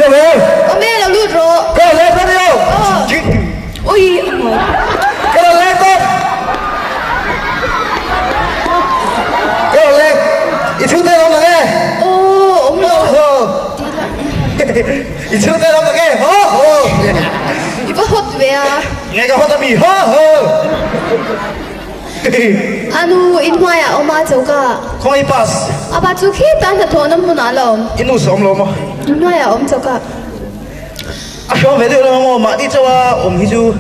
đâu rồi mẹ là lụt rồi cái lên con yêu ôi cái lên con cái lên ít chút tay không nghe ông đâu ít chút tay không nghe 이거 헛왜야 nghe cái hot tami anu inwaya oma joga không ai pass aba chuki tan tho nam mun alom inu som lo mà inwaya om joga à sao vậy đâu mà đi cho ông hi chú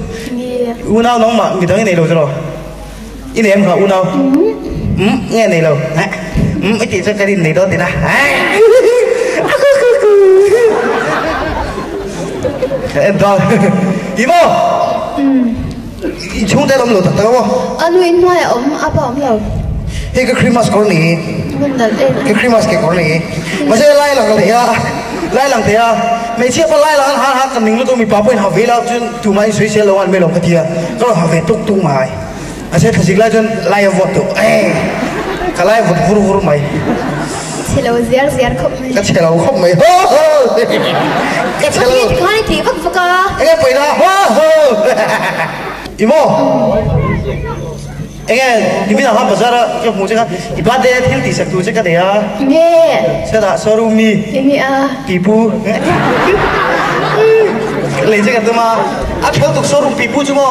unao nóng mà người ta này đâu rồi in em hả unao nghe này đâu mấy chị cho cái này đó thì na em thôi im chúng ta làm lột thật không anu inwaya om aba om lo cái Christmas con này cái Christmas cái con này mà sẽ lai lòng thế à lai lòng thế à mấy chiếc con lai lòng hắn cầm mình lúc tôi mình bảo bên học về là chuyên tụi mày suy xét lâu ăn bên lòng cái kia có là học về tung tung mày mà sẽ thật sự là chuyên lai ở vọt tụ cái lai vọt vuru vuru mày chỉ là ziar không cái chế là không mày cái chế là cái này thì vất vả cái phải ra imo anh em đi bây giờ họ bây giờ cái mũ cái ibadah thiếu tí sắc tu cái đấy à nghe sẽ là showroom mi ini pipu lấy cái tụi mà à theo tục showroom pipu chứ mà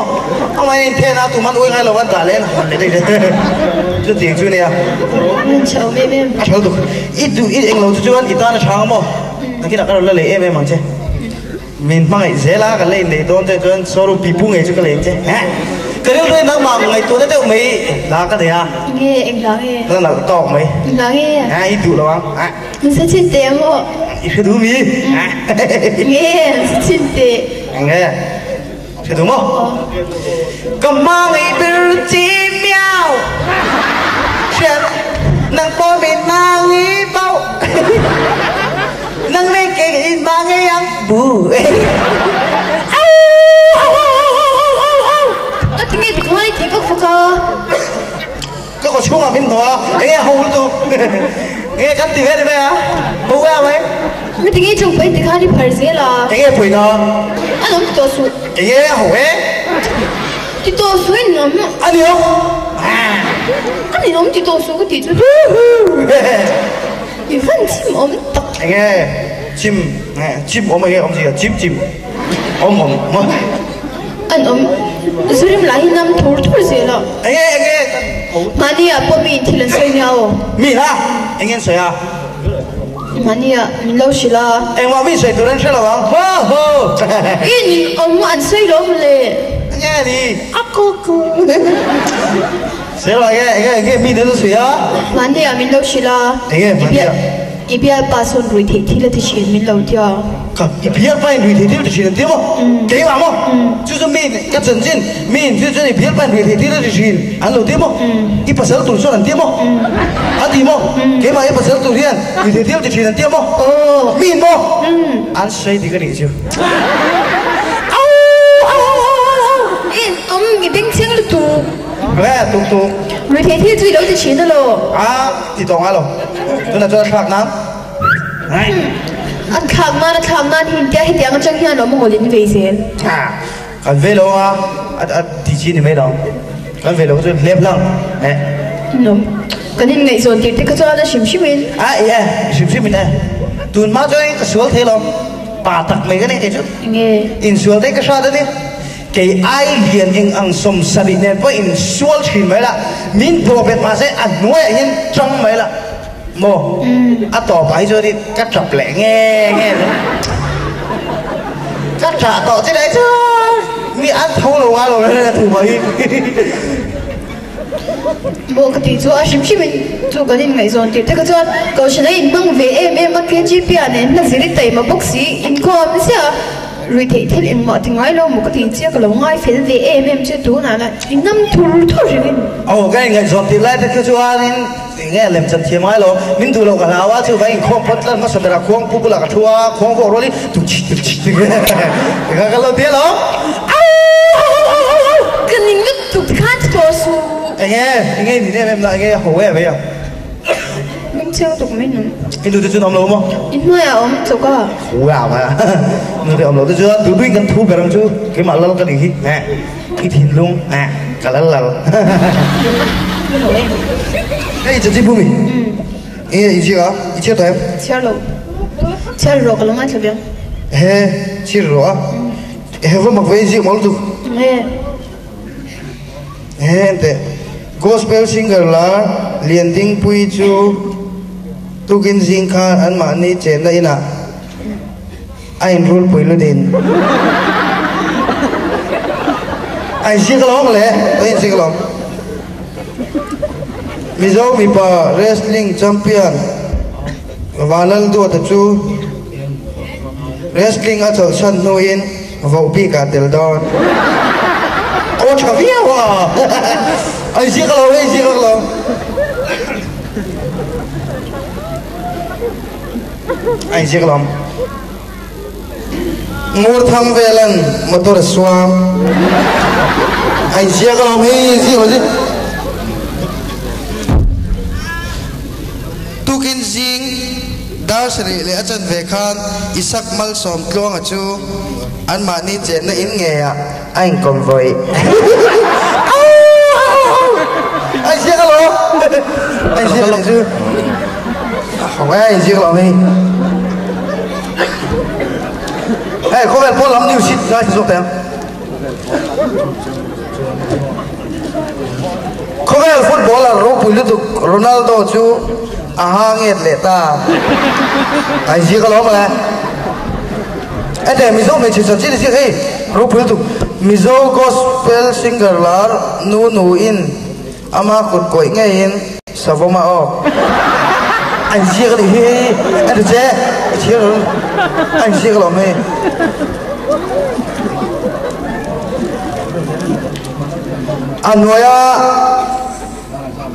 ông ấy thế nào tụi mình uống ngay là vẫn cả lên lấy đây chứ tiền chứ này à chào mẹ à theo tục ít anh lâu chứ anh ít anh sáng mà cái nào cái là lấy em mang chứ mình mang cái dễ lá cái lên để đón cho showroom pipu ngay chứ cái lên chứ cái điều đấy nó mà ngày tôi đấy mấy là cái gì à nghe anh lắng nghe nó là to mấy lắng nghe ít đủ đâu à mình sẽ xin tiền không ít đủ mi nghe xin tiền nghe sẽ đúng không cầm mang ấy bự chim mèo chuyện nàng tôi bị mang ấy bao nàng lên cái mang ấy ăn bù nghe thì có thì vất vả cái con chuông à bên đó nghe hù luôn nghe cắt tiếng hết đấy à hù à mấy mình thì nghe chung phải thì khai đi phải gì là nghe phơi nó anh không to su nghe hù ấy thì to su lắm anh hiểu anh không thì to su cái thì chứ thì phân chim ốm tật nghe chim ốm nghe ốm gì à chim ốm mà anh ốm Surim lahi nam thor gì là nghe mani à po mi thilan soi nhau mi ha anh nghe soi à mani à min lâu xí là anh mà mi soi tụi anh sẽ là bằng ho in ông anh soi lắm lệ nghe đi aku sẽ là nghe mi đến soi à mani à min lâu xí là nghe mani à ibia pason rồi thì là thì chuyện min lâu theo cái ibia phải rồi thì là chuyện tiếp không cái mà không chú cho mình cái chân chân mình chú cho ibia phải rồi thì là chuyện anh lâu tiếp không cái pasal tu số anh tiếp không anh tiếp không cái mà cái pasal tu riêng rồi thì là chuyện tiếp không mình không anh say thì cái gì chứ ông cái tiếng tiếng là tu nghe tu rồi thì最lâu就钱的咯à thì懂了真的做khác lắm anh khám na thì cái tiếng trong nhà nó một lần về xem còn về lâu à thì chi thì mấy đâu còn về lâu rồi lép lăng đúng cái này ngày rồi thì cái cho nó xìm mình xìm mình này tuần mà cho cái số thế lắm bà tặc mấy cái này thế chứ nghe in số đấy cái sao đấy cái ai liền in ang som sari nên phải in số chín mấy là min bộ biệt mà sẽ ăn nuôi in trong mấy là mồ tỏ bài rồi đi cắt chọc lẹ nghe cắt trả tỏ thế đấy chứ mi ăn thâu lâu quá rồi là thủ bấy bộ cái tí cho xìm mình cho cái này ngày rồi thì cái cho có chuyện này mang về em mang cái chi tiền này là gì đấy tay mà bốc xí in com sao rồi thì em mở thì ngay luôn một cái tiền chia cái lồng ngay phải về em chưa đủ nào là năm thu rồi cái ngày rồi thì lại cái cho anh nghe làm chân thiêm ai lo mình thu lâu cả nào á chứ vậy không phát lên mà sao ra không phụ là cả thua không vô rồi đi tụt chít cái lâu tiếc lắm cái này nó tụt khát to su nghe thì em lại nghe hổ em vậy à treo tục mấy nữa cái đứa tôi làm lâu không in mai à ông chỗ cả wow mà người làm lâu tôi chưa từ đuôi gần thu về đằng chú cái mà lâu cái gì nè cái thìn luôn à cả lăn cái gì bumi cái gì à cái gì treo rồi kalau nggak coba he chỉ rồi he vẫn mặc váy gì mà lúc he thế gospel singer là liền tiếng pui chú tu kinh zing khan an mà ni chen na ina anh rule pui lu din anh siêng cái lông lẽ anh siêng cái lông mizo mi pa wrestling champion vanal do ta chu wrestling a chol san no in vo pi ka tel don ô chavia wa anh siêng cái lông anh siêng cái lông ngor tham velan motor swam anh siêng cái lông hi siêng là gì tu kinh zing dar sri le achan ve khan isak mal som tlong achu an ma ni chen na in nge a anh còn voi anh siêng cái lông anh siêng cái lông chứ không ai anh siêng cái lông đi hey, không phải có lắm nhiều shit ra thì em. Không phải football là rô bùi lúc Ronaldo chú nghe lệ ta. Anh gì cái đó mà. Anh để mizo mình chỉ sợ chỉ là hey rô bùi lúc mizo gospel singer là nu in ama cột cội nghe in savoma o. Anh gì cái gì anh chơi chơi rồi anh gì cái đó mà. Anh nói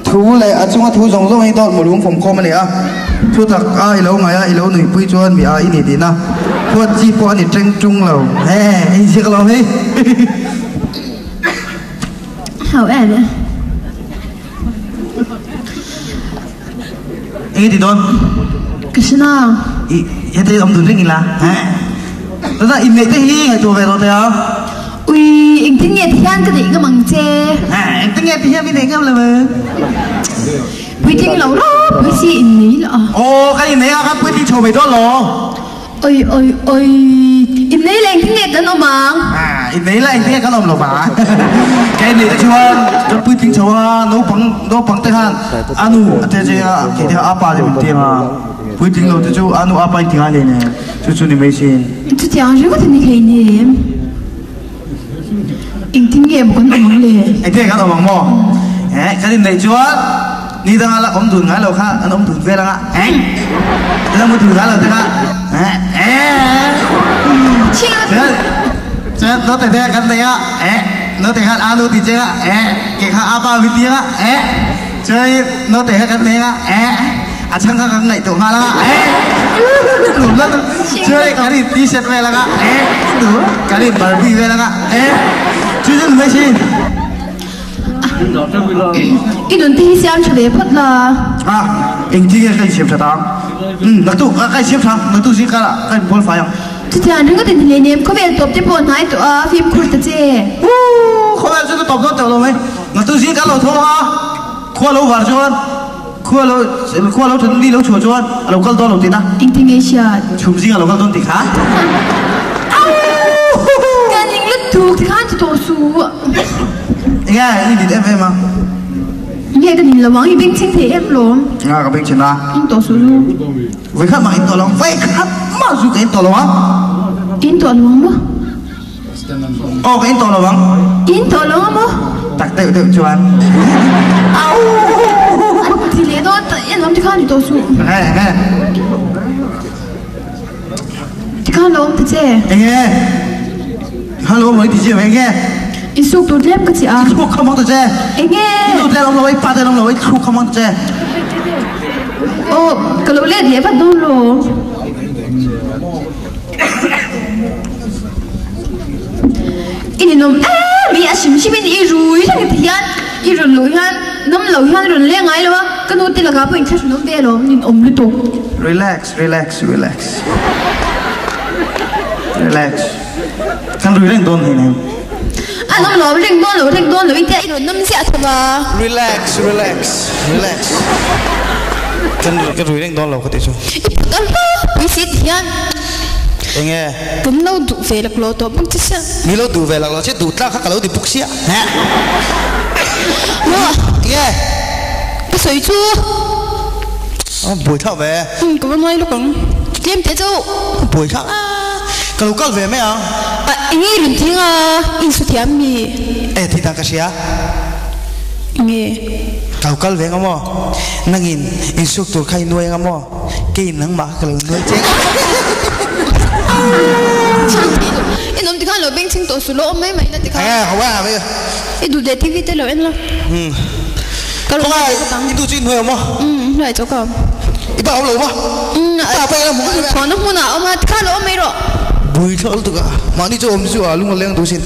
thu lại chúng thu giống giống hay đó một luồng phòng com này thu thật lâu ngày lâu nổi bụi chuan bị ai này đi na thu chi po này tranh trung lâu anh gì cái lâu hết hảo em đấy anh thì đâu cái gì nào hiện tại ông tưởng gì là đó là im lặng thế hi hay tôi về rồi thế à ui anh tính nghe thì anh cái gì cái măng chè anh tính nghe thì anh biết thế không là mà ui tính lâu đó ui gì in ní là cái này á ui tính chầu về đó lo ôi in ní là anh tính nghe cái nó mà in ní là anh tính nghe cái nó mà cái này cho cho ui tính chầu nó bằng thế han anu thế chứ cái thế apa thì mình mà ui tính lâu thì chú anu apa tiếng Anh này chú này mấy xin chú tiếng rất có thể nghe này anh tính nghe một con ông lệ anh thấy cái ông mò cái này chú đi ra là ông thường ngái lâu khác ông thường về là anh là một thường ngái lâu thế khác nó thấy thế cái này nó thấy hát anu thì chơi cái hát apa với tiếng chơi nó thấy cái này chẳng có cái này tụi mà là đủ lắm chơi cái này t-shirt về là đủ cái này Barbie về là chú dân mấy xin cái đồn tí xem cho đẹp thật là anh chỉ cái xếp cho tao nó tụ cái xếp thằng nó tụ gì cả là cái bol phải không chú thấy anh có tin lên em có vẻ top tiếp bọn này tụi phim khuất chứ không phải chú tập nó tiểu rồi nó tụ gì cả rồi thôi ha khoa lâu vào cho khoa lâu thằng đi lâu chùa cho lâu câu to lâu tiền à anh tính nghe chưa chụp gì cả lâu câu to tiền hả cái những lúc thuộc thì khán tổ số nghe đi đi em mà nghe cái nhìn là món gì bên trên thế em luôn cái bên trên là anh tổ số luôn với khách mà anh tổ lòng với khách mà dù cái anh tổ lòng anh tổ lòng mà cái anh tổ lòng anh tổ lòng mà tạc tự cho anh thì lẽ đó em làm thì khán tổ số nghe thì khán lòng thì chứ nghe hello mới thì chứ mày nghe ít số tụt lép cái gì Chúc không mong tôi nghe tụt lép ông nói ba tên ông nói chúc không mong tôi cái lỗ lép lép bắt đầu rồi ini nom mi asim simin irui thang thian irun lui han nắm lâu hiền rồi lẽ ngay luôn cái nút thì là gặp anh chắc nó tê rồi nhìn ôm lít tục relax kan rui leng don thế này anh nắm lâu reng don ít tê rồi nắm sẽ thôi mà relax kan rui leng don lâu cái gì cái bị xịt hiền nghe bấm lâu đủ về lạc lô to bấm chết sao mi lâu đủ về lạc lô chết đủ ta khác lâu thì bục xia hả nghe cái sợi chu buổi thao về có bao nhiêu lúc còn tiêm thế chú buổi thao cái lúc về mấy à anh ấy luôn tiếng in số tiêm mi thì ta cái gì à nghe cái lúc về ngắm mò năng in số tuổi khai nuôi ngắm mò cái năng mà cái nuôi chết em nói thì khá là bên chính tổ số lỗ mấy mày là thì khá không à bây giờ em đủ để tivi tới lâu em lo cái lúc này đi tu chuyên nuôi không lại chỗ con ít bao lâu mà ta phải làm một cái còn nó muốn nào mà khá lỗ mấy rồi bùi thở được à mà đi cho ông chú à lúc mà lên tu xin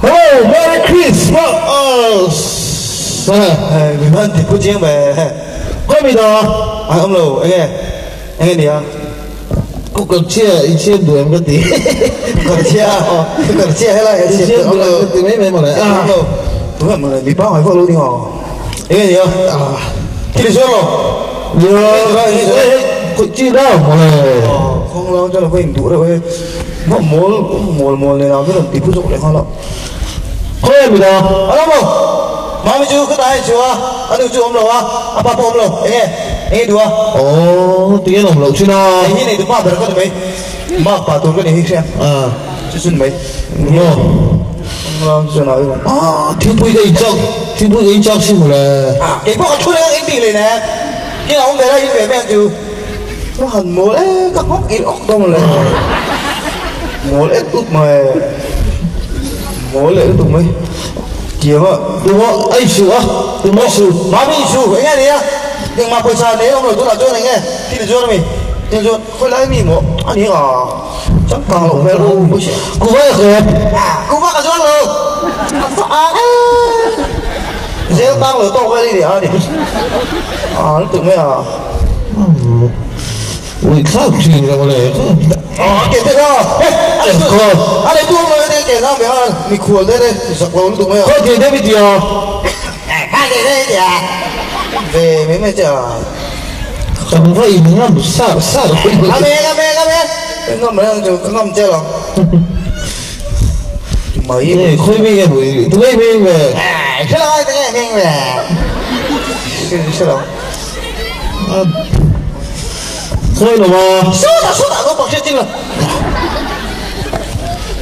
Oh, Merry Christmas! mình vẫn thì cứ chiếng về Có gì đó? ông lầu anh nghe gì à Cô cần chia đuổi em cái tí còn chia hay là chia ông lầu từ mấy mà này ông lầu đúng rồi mà bị bao hỏi vợ luôn đi họ anh nghe gì không thì đi xuống rồi Nhiều Cô chia đâu mà này không lo cho là có hình thủ rồi mà mồ này nào biết làm tí phút dụng để không lắm Có gì đó? anh không mà mình chưa cái tay chưa anh được chưa ông lầu à anh ba ông lầu anh nghe đùa Ồ, tiếng ông lầu chứ nào anh như này được ba được có được mấy mà bà tôi cái này hết xem chứ xin mấy Nhiều ông chưa nói không Thiên bùi cái chắc xin một là cái bác chú đang anh bị này nè nhưng mà ông về đây về mẹ chứ nó hẳn múa đấy các bác ít ốc đâu mà lại múa lấy út mà múa lấy út mấy chiều á Đúng không? Anh sửa Đúng không sửa má mình sửa anh nghe đi á nhưng mà bây giờ nếu ông rồi tôi là cho này nghe thì là cho mình thì cho khôi lấy mình một anh ấy à chắc càng lộn về luôn Cô vay kìa cô bác ở chỗ luôn dễ tăng lửa to quay đi để đi nó tự mấy à Ui, khác chuyện ra mà này kể thế đó anh ấy tuông rồi kể ra mẹ mình khuôn thế đây sặc lâu tụi mày Có tiền thế bây giờ hai cái đấy thì về mấy mày chờ Chẳng phải mình làm sao được cà mê cái ngâm mấy thằng cái ngâm chơi rồi mấy Này, khôi mình nghe buổi Tụi mình về cái đó cái nghe mình về cái đó Khôi nó mà số đã có bọc chết chứ rồi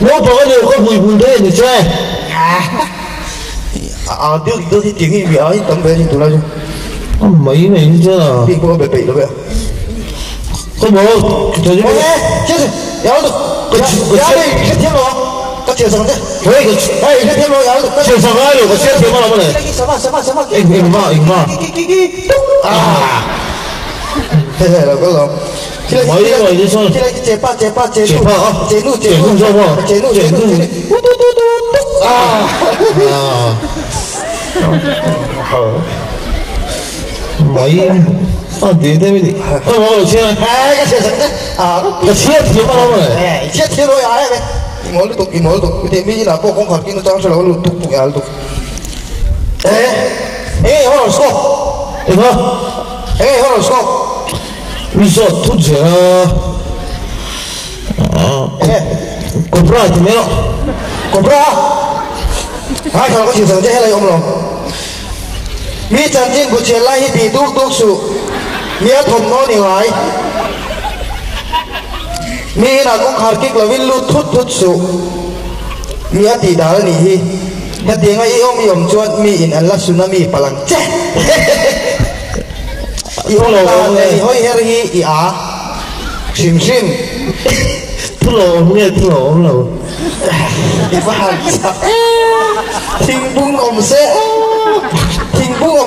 Nó có nhiều có bùi thế thì chơi tiêu thì tiếng gì vậy tấm về thì tụi nó chứ Mấy này chứ nào thì có bị nó vậy Không bố Trời chứ nghe chết rồi kéo được kéo đi chết thêm rồi các chiều sang thế Ê, chết thêm rồi kéo được chiều sáng ai được có xét thiếu mà này sớm mà Em vào thế là có rồi Mấy người chứ sao chế pa chế nụ cho vào chế nụ Mấy tiền thế mới đi Không có được chưa cái chiều sang thế Cái xét thiếu mà này chết thiếu rồi ai vậy ngồi liên tục thì mình là cô không khỏi kinh nó trang cho nó liên tục liên tục ê hold on stop Em không ê hold on stop Miso tutto comprate meno compra hai thằng có chịu sẵn chứ hay là ông lòng mi chân trên của chuyện lai bị đúc sụ mi thùng nó nhiều lại mi là cũng khát kích là vin lút thút sụ mi thì đã là nỉ mà tiếng ấy ông mi ông chuột mi in Allah tsunami palang chết ông lòng này hơi heri i sim Tullo nghe tullo ông nào Ibahan Thinh bung ông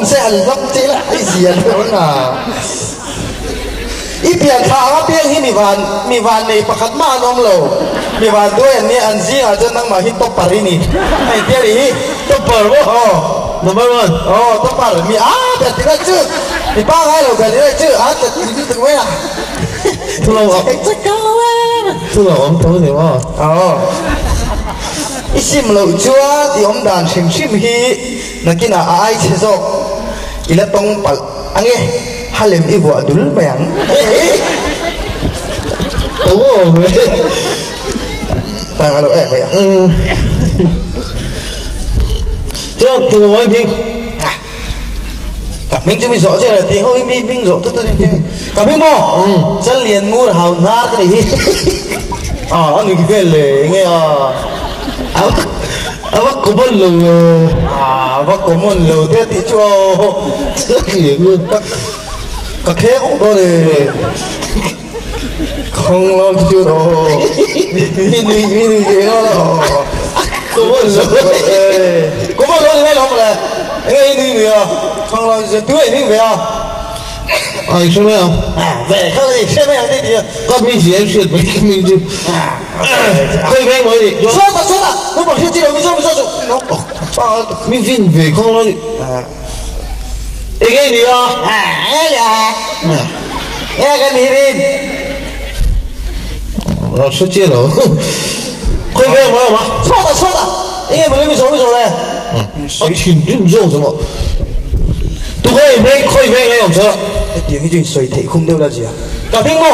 sẽ hành lắm chế là cái gì anh đó là อีเปลี่ยนทางว่าเปลี่ยนที่มีวันในประคัดมาน้องเรามีวันด้วยอันนี้อันซีอาจจะนั่งมาฮิตตบปารีนี่ไอ้เตี้ยนี่ตบปาร์วะอ๋อ number one อ๋อตบปาร์มีแต่ที่นั่นชื่อมีป้าไงเรากันนี่ชื่อแต่ที่ถึงเวลา ทุเราออกทุเราออกตัวเดียวว่าอ๋ออีสิมเราชัวที่อมด่านชิมฮีนักกินไอ้เชซอกอีละตรงปัลอันนี้ฮัลเลมอีบัวดุลเมียงโอ้เว้ยไปมาเราไปอ่ะเจ้าตัวไว้พิงกับมิงจะมีสอนใช่ไหมที่เขามีมิงสอนตัวจริงกับมิงบ่ฉันเรียนงูเห่าหน้ากันดิอันนี้กี่เลยไงว่ากูบอลลูว่ากูมันลูเดี๋ยวที่ชัวเลี้ยงงูก็แค่ของตัวเลยของเราชัวมีเจ้ากูบอลลูกูบอลลูไม่ลงเลยไอ้นี่เนี่ยของเราจะด้วยนี่ไม่เอาไอ้ใช่ไหมอ่ะเว้ยเขาเลยใช่ไหมอย่างนี้ดิก็มีเสียงเสียงมีจริงเคยแพ้ไหมดิ说了我บอกชื่อจริงไม่说น้องมีฟินเว่ของเราดิไอ้ไงดิอ่ะไอ้กันนี่ดิเรา出界了เคยแพ้ไหม吗说了ไอ้ไม่说嘞谁请你做什么都可以飞没有车點呢段水提空丟得住啊กับพี่โม่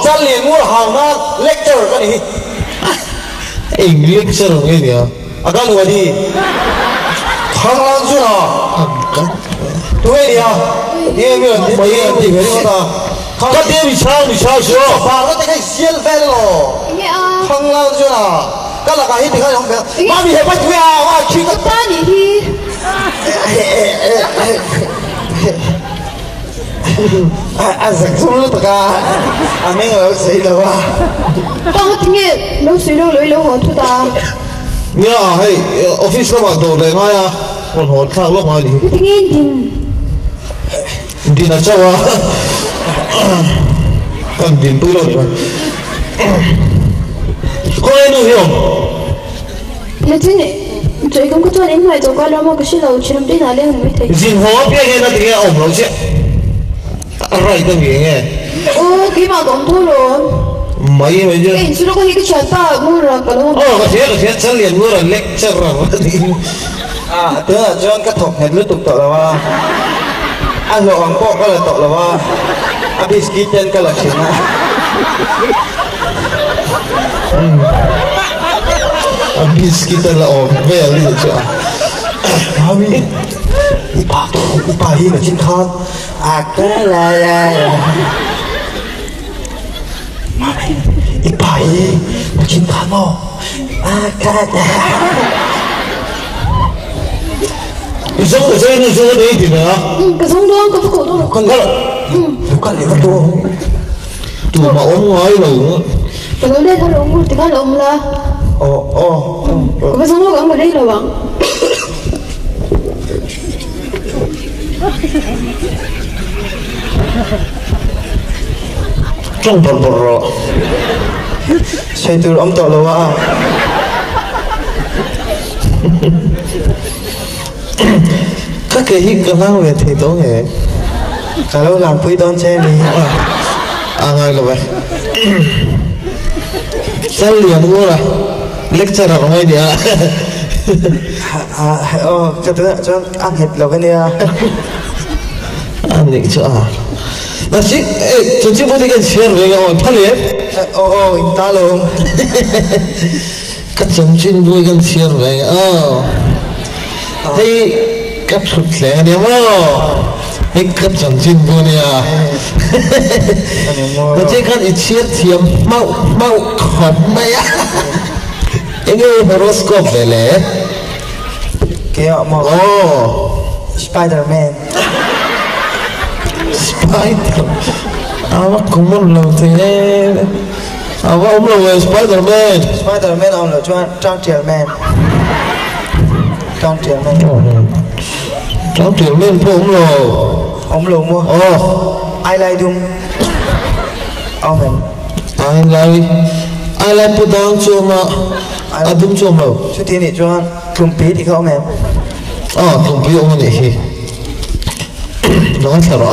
จะเรียนงูเห่านะเล็กเจอกันนี่เล็กเจอไงเนี่ยอาการหัวดีข้างล่างสุดอ่ะตัวเดียวนี่ไม่有ไม่有ที่เห็นว่าก็เดี๋ยวมีช้าชัวร์ฟ้าก็จะให้เสียแฟนหรอข้างล่างสุดอ่ะก็หลักการที่ถึงเขาทำแบบมามีเหตุผลด้วยอ่ะว่าคิดก็ป้าหนีทีสักชั่วโมงตะการไม่เอาเสียแล้วว่าต้องทิ้งเราซื้อเราเลยเราหัวทุตาเนี่ยให้ออฟฟิศก็มาตัวเลยไงอ่ะคนหัวข้างลงมาดิทิ้งดินนะเจ้าอ่ะกันดินปุ้ยเลยก็ไอ้หนุ่มยอมแล้วที่นี่ใจก็ก็ตัวนี้ไม่ตัวก็เรามาก็ชิเราชิลไม่ได้เลยไม่ได้จริงหัวเปียกนะที่แกอมเราเชี่ยอะไรตั้งอย่างเงี้ยโอ้กี่มาต้องทุลุไม่เจอเอ้ยสุดก็ที่ก็ชัดตางูรักกันแล้วก็เทียนฉันเรียนงูรักเล็กเชื่อเราดิเดี๋ยวจนกระทบเห็นรู้ตุกต่อแล้วว่าหลวงพ่อก็เลยตกแล้วว่าบิสกิตเต้นก็เลยชิมนะบิสกิตละออกเวลี่จ้ะมีอีปาฮีน่ะชิมทอดก็เลยมาไหมอีปาฮีมาชิมทอดมั้งก็เลย你生的这你说的一点啊？可从多可不可多了？看看了，看你个多，多嘛我们还有，可能那他龙我这个龙了。可从多讲过这个吧？中不不了，谁都俺到了哇。các cái hít cái lăng về thì tốt nhỉ cả lâu làm quý đón xe đi ngay là vậy sao liền mua là lecture ở ngoài đi cho tôi cho ăn thịt là cái này ăn định chưa là chứ tôi chưa có đi cái chuyện về ngồi phát liền ta luôn các chồng chuyên vui cái chuyện về thì cấp sụt lẻ đi mà cái cấp chẳng chín vô nè nó chỉ cần ít chiết thiêm mau khom mày á cái horoscope về lẽ cái họ mà Spider-Man mà cũng muốn làm thế mà ông là về Spider-Man ông là Trang Triển Man Trang Triển Man của ông lồ mua ai lại đúng Amen. Ai lại bút đang cho mà đúng cho mà chút tiền này cho cùng phí thì không em cùng phí ông này nó sao rõ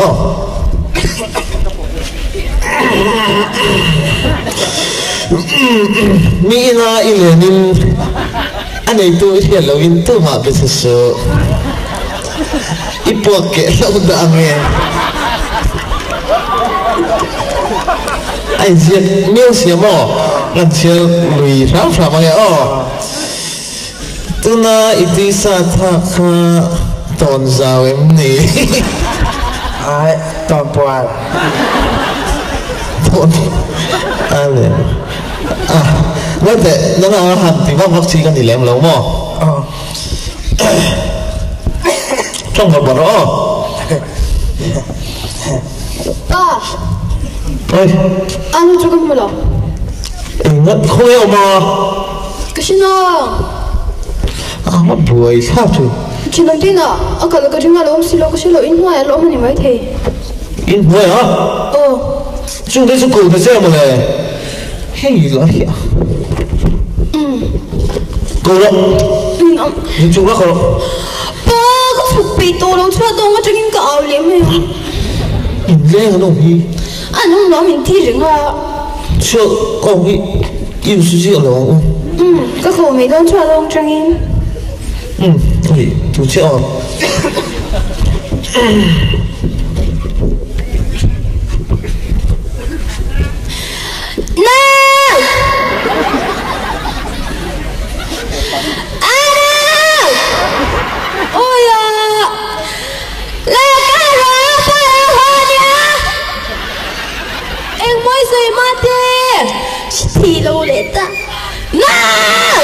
mi na ilenin anh ấy tôi hiện lâu in tôi mà bây giờ ipo kẹt lâu đã nghe anh giết miêu xía mỏ lần chiều lùi ráo phá mà nghe tu na iti sa tha kha ton giàu em nè ai toàn toàn ton anh nói thế nó là hẳn thì bác bác sĩ cần thì lém lâu mà trong một bữa đó ơi anh cho con mở ngất không hiểu mà cái gì nào mất buổi sao chứ chỉ làm tin à cái cái chuyện là ông xin lỗi cái xin lỗi in hoa là ông này mới thế in hoa hả chúng tôi sẽ cùng với xem mà này hay là hiểu cô đó nhưng chúng nó không ba cái phục bị tổ lòng chua đông cái chuyện cái áo liếm này in lên nó đi anh không nói mình thi rừng à chưa còn cái yêu sự gì rồi cái khẩu mấy đông chua đông trăng in thì chú chưa thì lâu lệ ta nào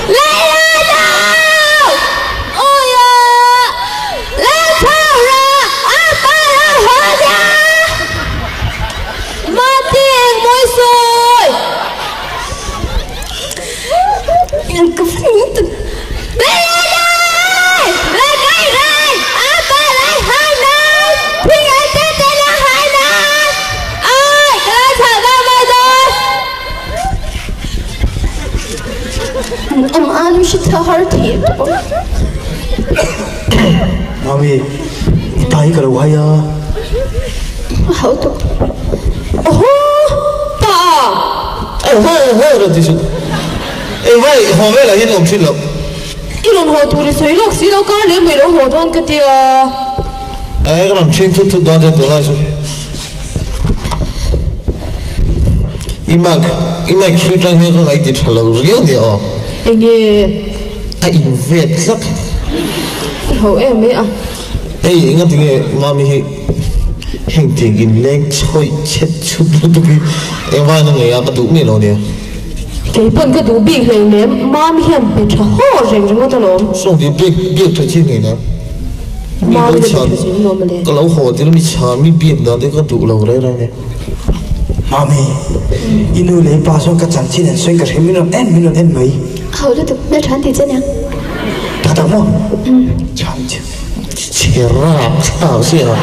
lấy nào ôi à lấy sao ra ba ra hoa ra mà tiền môi rồi em cứ phun từ lấy đây lấy cái này ba lấy hai này thì anh tên là hai này ai cái thằng ra mai rồi ông anh sẽ thở hard thiệt mami tay cái đầu hay à hậu tục ta hơi rồi thì sao vậy họ về là hiện ông xin lỗi 이런 호두리 소리로 시로가 레미로 호돈 그때야 그럼 친투투 너한테 놀아줘 이막 출장해서 나이트 잘라오르겠네요 이게 인베트 호 애매야 에이 이거 되게 마음이 행되긴 랭초이 채추도 에바는 거야 그 누구네 너네 cái phần cái đủ bị hình ném mam hiểm bị cho hổ rình trong cái lỗ xong thì biết cho chi này nè mam bị cho chi nó mà lên cái lỗ hổ thì nó bị chả bị biết đó thì có đủ lâu đấy này mami inu lấy ba số cái chẳng chi này xuyên cả cái minute em mấy hầu đó tụi nó chán thì chứ nhá thật không chán chứ chết ra sao xí à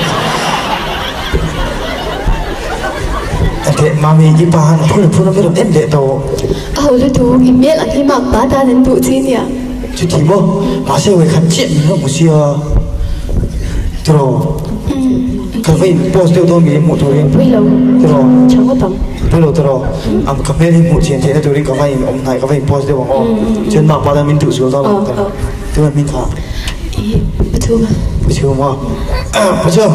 thế mami đi ba nó phun nó minute em để tàu hầu đó tụi im miết là khi mặc bá ta đến tụi chi nhỉ chứ thì bố mà sẽ về khăn chuyện nữa một xíu rồi cái vậy post tiêu tôi nghĩ một thôi bây lâu rồi chẳng có tầm bây giờ rồi anh cầm lên một chuyện thế là tôi đi cái vậy ông này cái vậy post tiêu bằng trên mạng ba đứa mình tự sửa ra rồi tôi là mình thả bất thường bất thường mà bất thường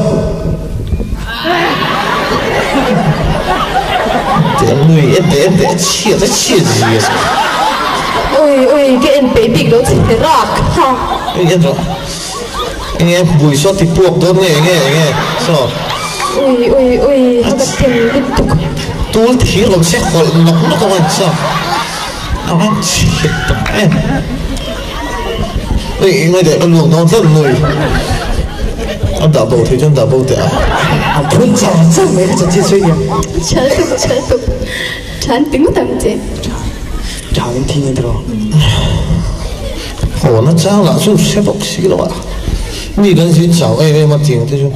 người em chia gì ôi cái em bé bị đó chỉ để rạc ha em rồi em bùi xót thì buộc đó nghe sao ôi nó gặp tiền liên tục tôi thì làm sẽ khỏi nó không ăn sao anh chết em người để ăn luộc nó rất người anh đã bầu thì chân đã bầu tệ anh phun chả mấy cái chuyện suy nghĩ chán tính thằng chị chả những thi này rồi hồ nó chán là chút sẽ bốc xí đâu ạ mi gần xin chào em mà tiếng thế chứ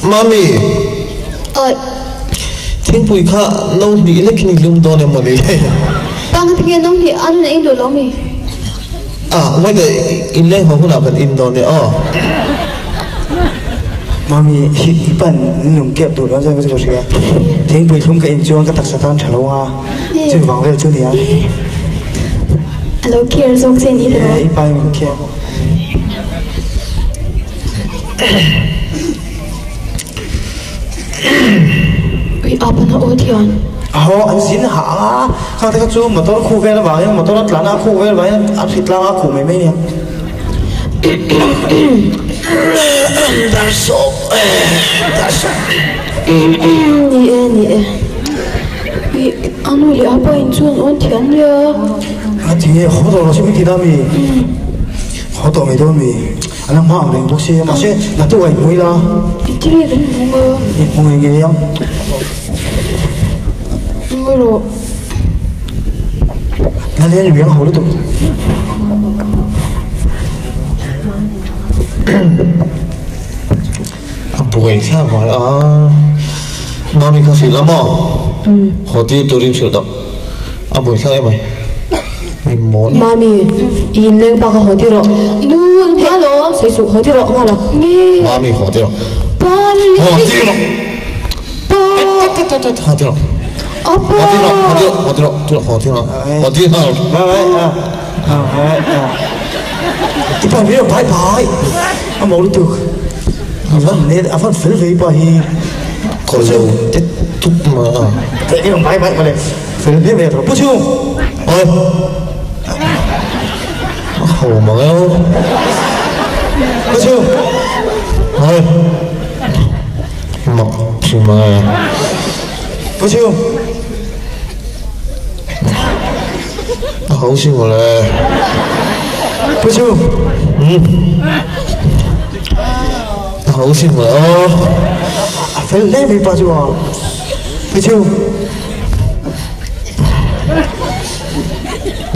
Mami. Think we can't know the electronic loom down in money. Bang tinggal nong di anu na ilo lomi. Why the inlay ho huna kan in down there? Mami, ipan nung kẹp tụi nó ra cái gì vậy? Tiếng bùi không cái chuông cái tắc sát tan chalo ha. Chứ vắng về chỗ này. Alo kia rồi xem đi rồi. Ipan mình kẹp. Ui, apa na odian? Anh xin hả? Không thấy cái chú mà tôi khu về nó bảo mà tôi nó lăn khu về vậy, ăn thịt lang khu mấy mấy nè. That's all. Nè. Ui, anu li apa incuan on tian ya? 뒤에 허도 심히 기다미. 허도 매도미. anh mang đến bốc xe mà xe là tôi ảnh mới là 이틀이 되는 건가요? 공행이에요. 이걸로 나는 왜 하루도 buổi sao gọi mami có gì lắm họ đi tôi đi sửa đó buổi sao em mày mình muốn mami in lên bao họ đi rồi 눈 hello xây dựng họ đi rồi nghe là nghe mami họ đi rồi 빨리 họ đi rồi họ đi rồi 아빠 어디 나 이봐 왜 바이바이 아 모르도 아픈 내 아픈 필 바이 걸로 뚝마 이런 바이바이 말해 필 왜 들어 부추 먹어요 부추 먹지마 부추好辛苦嘞，不就好辛苦哦，非累没把住啊，不就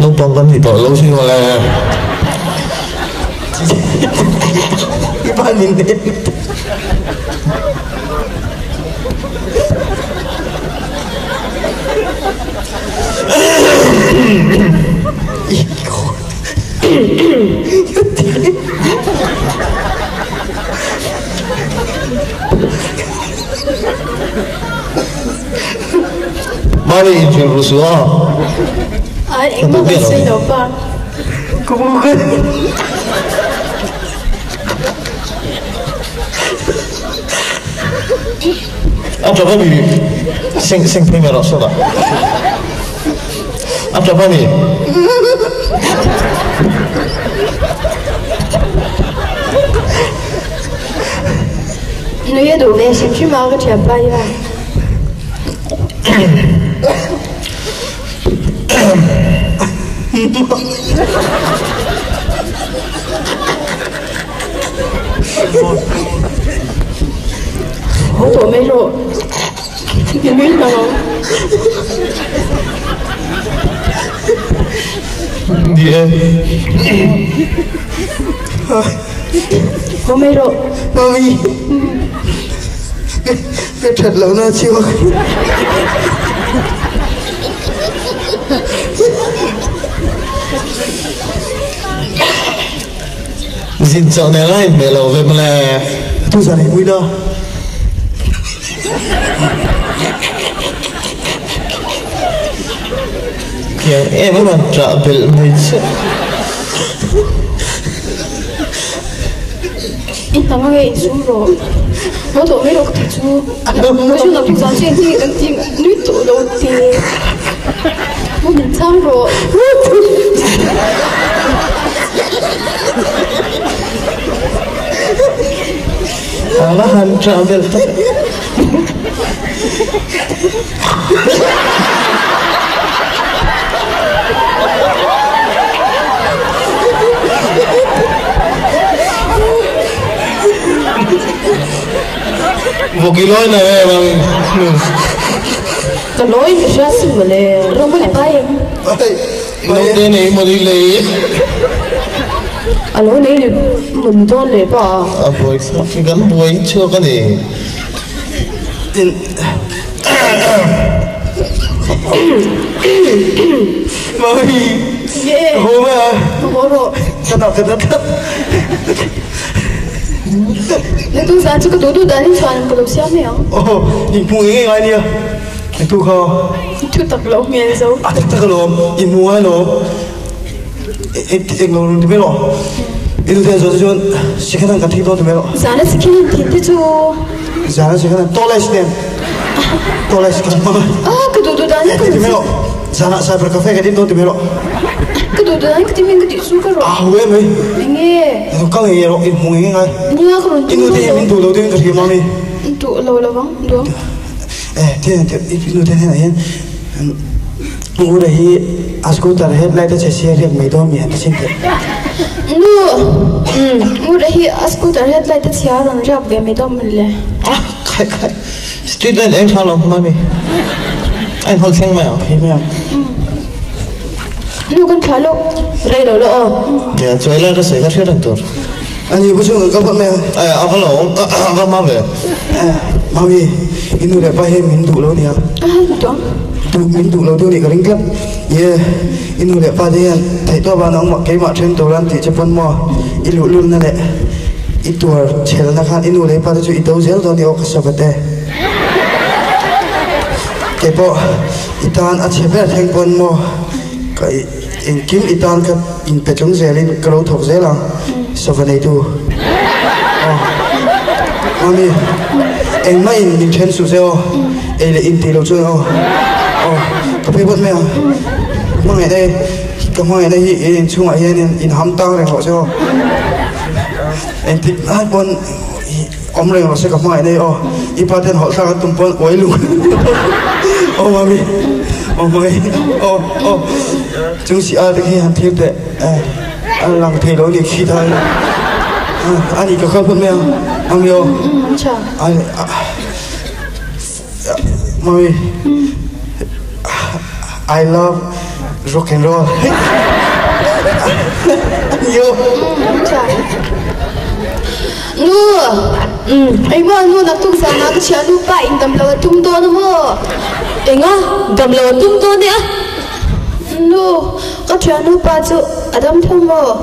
都幫緊你代勞先喎咧，一般年的。媽你完全不熟啊！啊，英文係有吧？做乜嘢？升拼咪落數啦！做乜嘢？你也都来先去买个甜吧呀？好多没肉，你没看到？我没肉。妈咪，别沉了那就。Xin chào này lại mẹ lâu về mà là tôi giờ này vui đó kìa em mới mà trả về mấy chứ 이상하게 이수로 너도 왜 이렇게 주 무슨 부자지 니 니도 너티 뭐 괜찮로 alahan trả về tất một cái lối này bằng cái lối thì ra xin mà lệ, không có lại bay em. lối đây này mà đi lấy alo này là mình đón lấy bà bồi gắn bồi chưa có gì mami yeah hôm à bố rồi thật thật Nên tôi ra chứ có tôi đã đi chọn cái đồ xe mèo. ồ nhìn phụ nghe ngay nè anh tu kho Chú tập lâu nghe dấu. à thật lo nhìn mua hay lo em lo thì mấy lo itu dia so sekarang kan tiba tu melo Giá nó sẽ kia thì thế chú. jangan sekarang toles kan mama Cái đồ đã nhá itu melo jangan saya berkafe kan itu melo cái đồ đã nhá cái mình cái su cái rồi. ah we me Nghe. itu kau yang lo ilmu yang ngai Nhá cái rồi. itu dia min tu lo dia kerja mami Tu lâu lâu vắng đúng. dia itu dia ni udah hi asku terhad lai tu saya riak mai dom ya cinta Udah hi asku terhad lai tu siapa orang riak dia medom le. ah khai street light anh sao lòng mami anh hơi khen mày à hey me Con khá lâu. đây đâu đó dạ chơi lại cái sợi cái thằng tuột anh yêu cái kau me ai à cái lỗ cái má về mami itu dia pakai min tu lo dia Đúng. tu min tu lo tu ni kering klap ye itu dia pakai thầy tu ba nong mak cái mak trên tàu lan ti cepat mo ilu lun na le itu chel na kan itu le pakai tu itu zel tu ni ok sabate kepo itan a chepe theng pon mo kai in kim itan ka in petong zelin kalo thok zelang savanei tu mami em mai in chen su seo e le in ti lo chung ka pe bot me mang đây ka mang đây in chung ai in ham tang le ho seo en ti ai pon om le lo se ka mang đây i pa ten ho sa ka tum pon oi lu mami mai chung si a de hi han thiep de an lang thei lo ni khi thai anh có không me ông yêu Chào. anh mommy I love rock and roll yêu Chào. Anh mà nu nak tung sana cái chia nu pa in tâm lâu tung to nó mơ. anh á cầm lò tung to nè Nu cái chia nu pa chu adam thong mơ.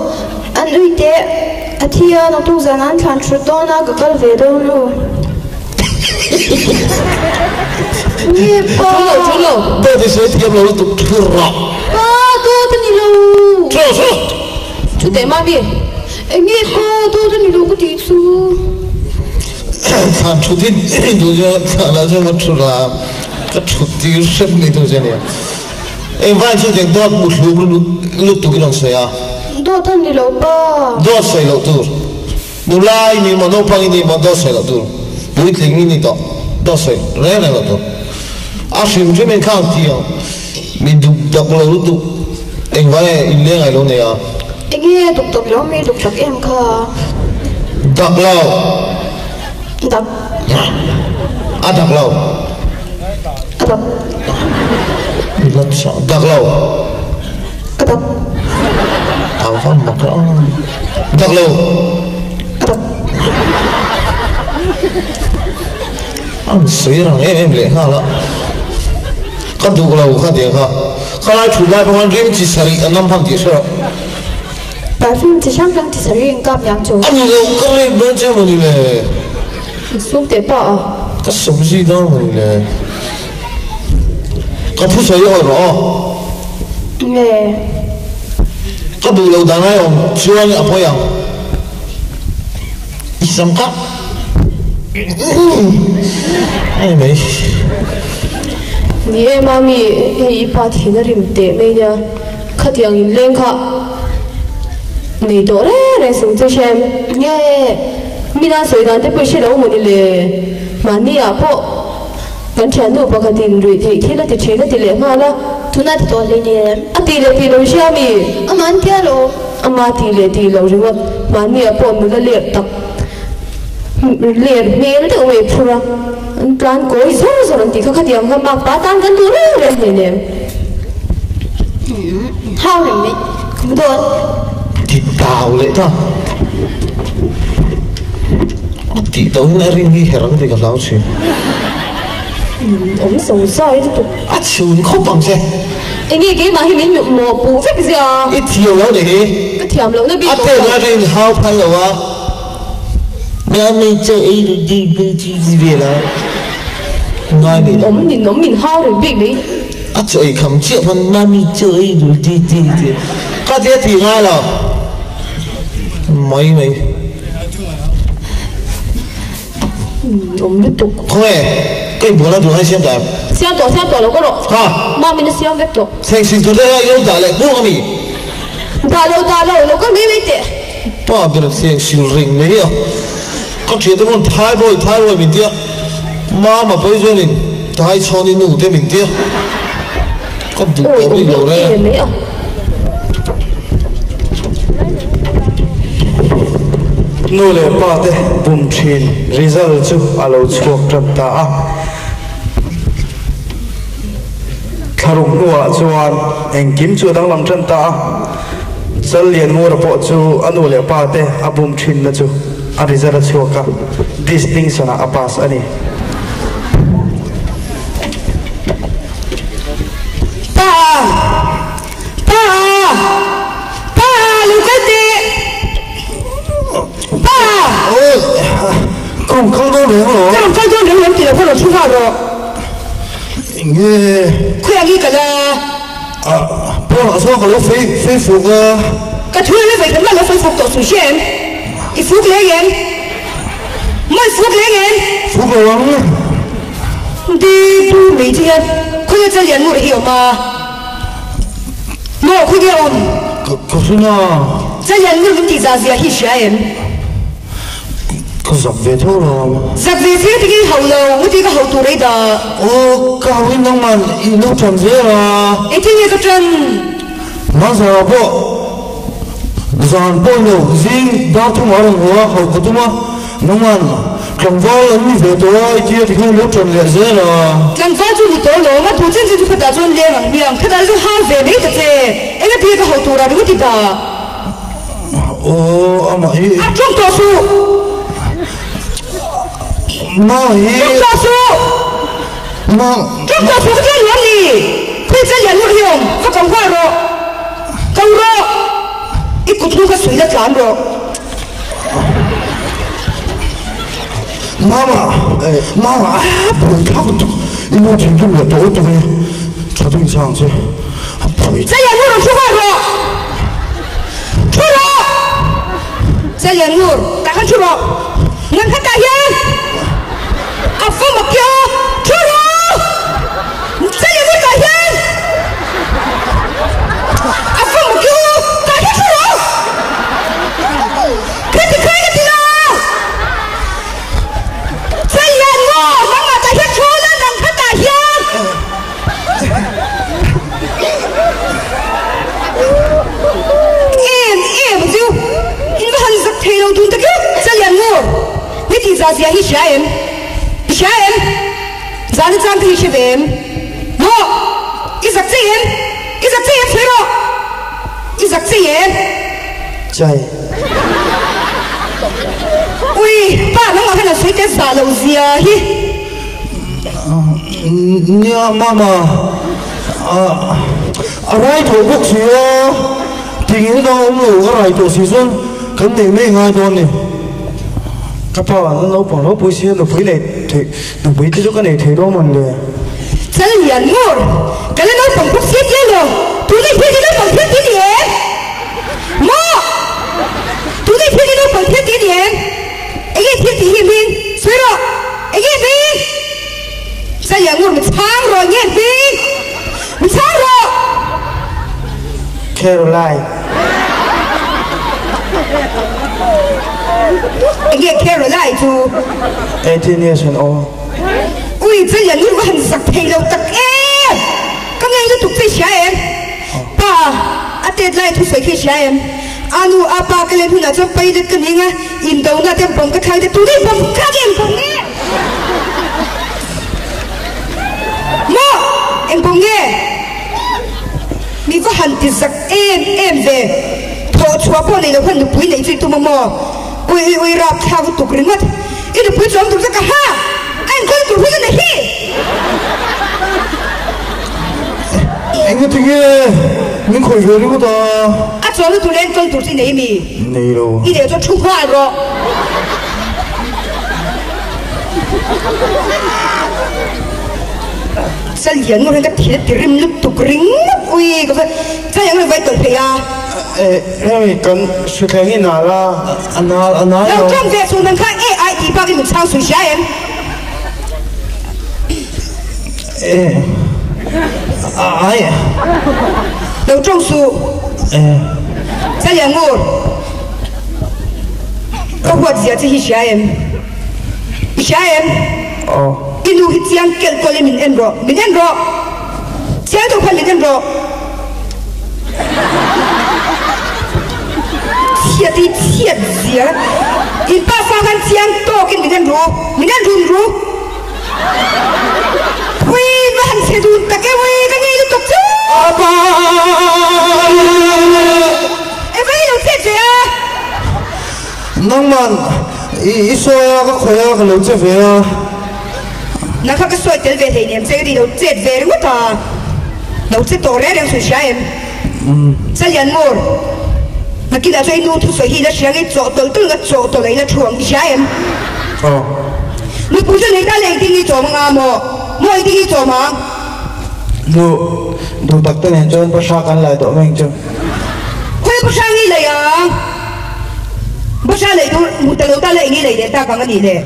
Anh uy te athia nak tung sana anh khan chut to na cái cái về đâu nu. Nghe pa. chú lò tôi thì sẽ tiêm lỗ tụt thưa rọ Pa tu tu ni lâu. chú để mang đi Nghe pa tu tu ni lâu cái tí chu. thằng chú tin tôi cho thằng là cho một chút là cái chút tiêu sếp này tôi cho này em vai cho tiếng tôi một lúc tụi cái đồng xe à Do tu ni lâu pa. đó xe lỗ tur bù lai ni mà nó phăng ni mà đó xe lỗ tur bùi tiếng ni đó xe rẻ này lỗ tur à xin cho mình khang tiêu mình đục đục lỗ tụi em vai in lên ngày lỗ này à Nghe đục đục lâu mi đục đục em kha. đục lâu Đập. đục lâu Đập. lật sợ đục lâu Đập. thằng phong mặc rõ đục lâu Đập. anh suy rằng em lệ ha là cái đục lâu cái gì ha cái này chủ lại bằng riêng chỉ sari anh năm phong chỉ sợ Bài phim chỉ sang đang chỉ sử dụng cảm nhận chủ. anh lâu cái này bên trên mình lệ xuống để bỏ cái sống gì đó mình lệ cái phút sấy rồi đó Nghe. cái đục lâu đang này ông chưa anh apa yang isam kah ai mấy ni em mami ei pa thi na rim te me nya khat yang in leng kha nei to re sung che shem Nghe. mina soi dan te pu she lo mo ni le mani a po kan chan no pa khatin rui thei thila ti thina ti le ma la Thu na thì tôi lên nè. a ti le ti lo sha mi Ông ăn kia lo. ama ti le ti lo ri wa mani a po mu la le tak le me le te me phura an plan ko i zo zo ran ti kha khat yang ha ma pa tan kan tu re ne ne Hao rồi mày. Không tôi. thịt đào lệ ta thì tối nay riêng đi herang thì gặp lão sư ông sống sai chứ chun không bằng xe anh nghe cái mà hình như mò bù phết gì à ít thiểu lâu đấy cái thiểm lâu nó bị thế là riêng hao phải là wa mẹ mình chơi ấy đi về là nói đi ông nhìn nó mình hao rồi việc đấy chơi khăm chiếc phần mẹ mình chơi rồi đi cái thế thì ngay là mấy ông biết tục không hề cái bữa nào tụi hay xem đẹp xem tổ nó có độ ha mà mình xem biết tục thành sinh tụi đây yêu đã lại buông mình ta lâu nó có mấy tệ ba bữa thành sinh ring này à các chuyện tôi muốn thay đổi mình tiếc mà bây giờ mình thay cho nên nụ thế mình tiếc có đủ có bị lâu đấy nô lệ ba te bùm chín result chu alo chuộc trật ta tharung nuwa chuan eng kim chu dang lam tran ta chal lian mo ra po chu anu le pa te abum thin na chu a result chuaka distinction a pass ani không đâu được rồi không được em thì là có được出发rồi nghe khuyên đi cả là bố là sao có phê phục à cái thứ này phải cái nó phê phục tổ sự hiện cái phục lấy em mới phục lấy em phục rồi đi tu mấy thiên khuyên cho liền một hiểu mà mà khuyên đi ông có sự nào cho liền một cái gì ra hi em có giặc về thôi rồi giặc về thế thì cái hậu lầu mới thì cái hậu tù đấy đó ô cao với nông man nông trồng dễ là ấy thì như cái chân mà giờ bộ dàn bộ nhiều riêng đau thu máu đồng hồ hậu của tôi mà nông man trồng voi là như về tôi kia thì không nông trồng dễ là trồng voi chú một tổ lỗ mà thủ chân chú phải đặt cho lên bằng miệng thế là chú hai về đấy thế ấy cái thì cái hậu tù là đúng thì đó ô mà ý trong tổ su mà ý trong tổ su mà trong tổ su cái gì vậy khuyên cho liền một hiểu phải cầm qua rồi cầm rồi ít cút luôn cái suy là chán rồi mama buồn khóc đi mua tiền cho người tối tôi cho tôi sang chứ这眼路出发了，出了，这眼路打开出了，能看大烟，啊，风不飘，出了，这眼路大烟，啊，风不飘，打开出了，可以的了，这眼路能把大烟出了，能看大烟。em chứ in mà hắn giặc thề đầu thun ta kia sẽ liền ngô biết thì ra gì hi em ra đi trang thì sẽ về em ngô cái giặc gì em phải rồi cái giặc gì em chạy ui ba nó mà cái là suy tế giả lâu gì à hi nha mama ai thổi bốc gì à thì nghĩ đâu ông lù cái này tổ sĩ xuân khấn định mấy ngày thôi nè các bạn nó nấu bằng nấu bùi xiên nó phí này thì nó phí tới cái này thì đâu mình nè sẽ liền ngô cái này nấu bằng bốc xiên chứ rồi tụi này phí nấu bằng thiết tí điện mơ tụi này phí nấu bằng thiết tí điện ấy cái thiết tí hiền viên suy rồi ấy cái viên sẽ liền ngô mình sáng rồi nghe viên mình sáng rồi Caroline anh nghe Caroline chú 18 years and old ui这人如果很实體就得em咁樣都讀這些em爸阿爹來讀誰去些em anu apa kalian huna sampai det keninga indau na tem pom ka de tu ni pom ka gen pom nge mo em pom nge mi có hẳn thì giặc em về thôi chua po này là phần được quý này chuyện tụi mò ui rạp theo tụi cái mất cái được quý chọn tụi cái ha anh có tụi quý cái này anh có tiếng nghe mình khỏi về đúng không ta à chọn tụi lên con tụi gì này mi này đâu ý để cho chung hoa rồi sao hiện người ta thiệt thì rim lúc tụt ring ui cái sao những người vậy tụt phải à em cần suy nghĩ như nào là anh nóiเราจ้องเจสุนันข้าAI ที่บ้านที่มึงช่างสุดใช่ไหมเราจ้องสูใช่ยังงูก็หัวเสียที่ใช่ไหมใช่ไหมอินูฮิตยังเกิดก็เลยมินเอ็นโรเสียตัวพันมินเอ็นโรเสียที่เสียอินป้าฟังกันเสียงโตกินมินเอ็นโรรู้คุยมันเสียดูตะเกียบกันยังอยู่ตกใจเอ้ยไม่รู้เสียใจอ่ะน้องมันอีสวยก็คอยก็รู้จักเว้ยนักก็สวยเจอเวทีเนี่ยเสียดีเราเจ็ดเวรมั้งตาเราเจ็ดตัวแรกยังสวยใช่ไหมใช่ยันมูมาคิดอะไรนู่นทุกสิ่งที่เราเสียงไอ้โจตัวตึ้งก็โจตัวไหนเราถ่วงใช่ไหมลูกผู้ชายในตาเล็กที่นี่โจมังอาโมไอ้ที่นี่โจมังดูตักเต้นจนประชากันหลายตัวแม่งจังคุยประชานี่เลยอ่ะประชาเลยดูมุตโลตาเลยนี่เลยเด็ดตากังกันนี่เลย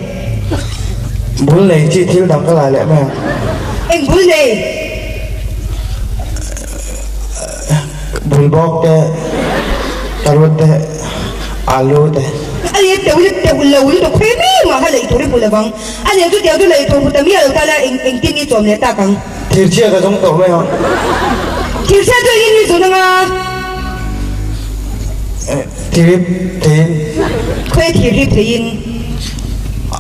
บุญเลยจีที่ดังก็หลายแหละแม่เอ็งบุญเลยบุญบอกแต่ตลอดแต่อาลูแต่อันนี้เดี๋ยวเราต้องคุยไม่มาให้เลยตัวนี้บุญละบังอันนี้ตัวเดียวตัวเลยตัวมุตมีอะไรตาเลยเอ็งที่นี่โจมเนี่ยตากังที่เชี่ยก็ต้องตัวไม่เอาที่เชี่ยตัวนี้โจมนะที่คุยที่ริบ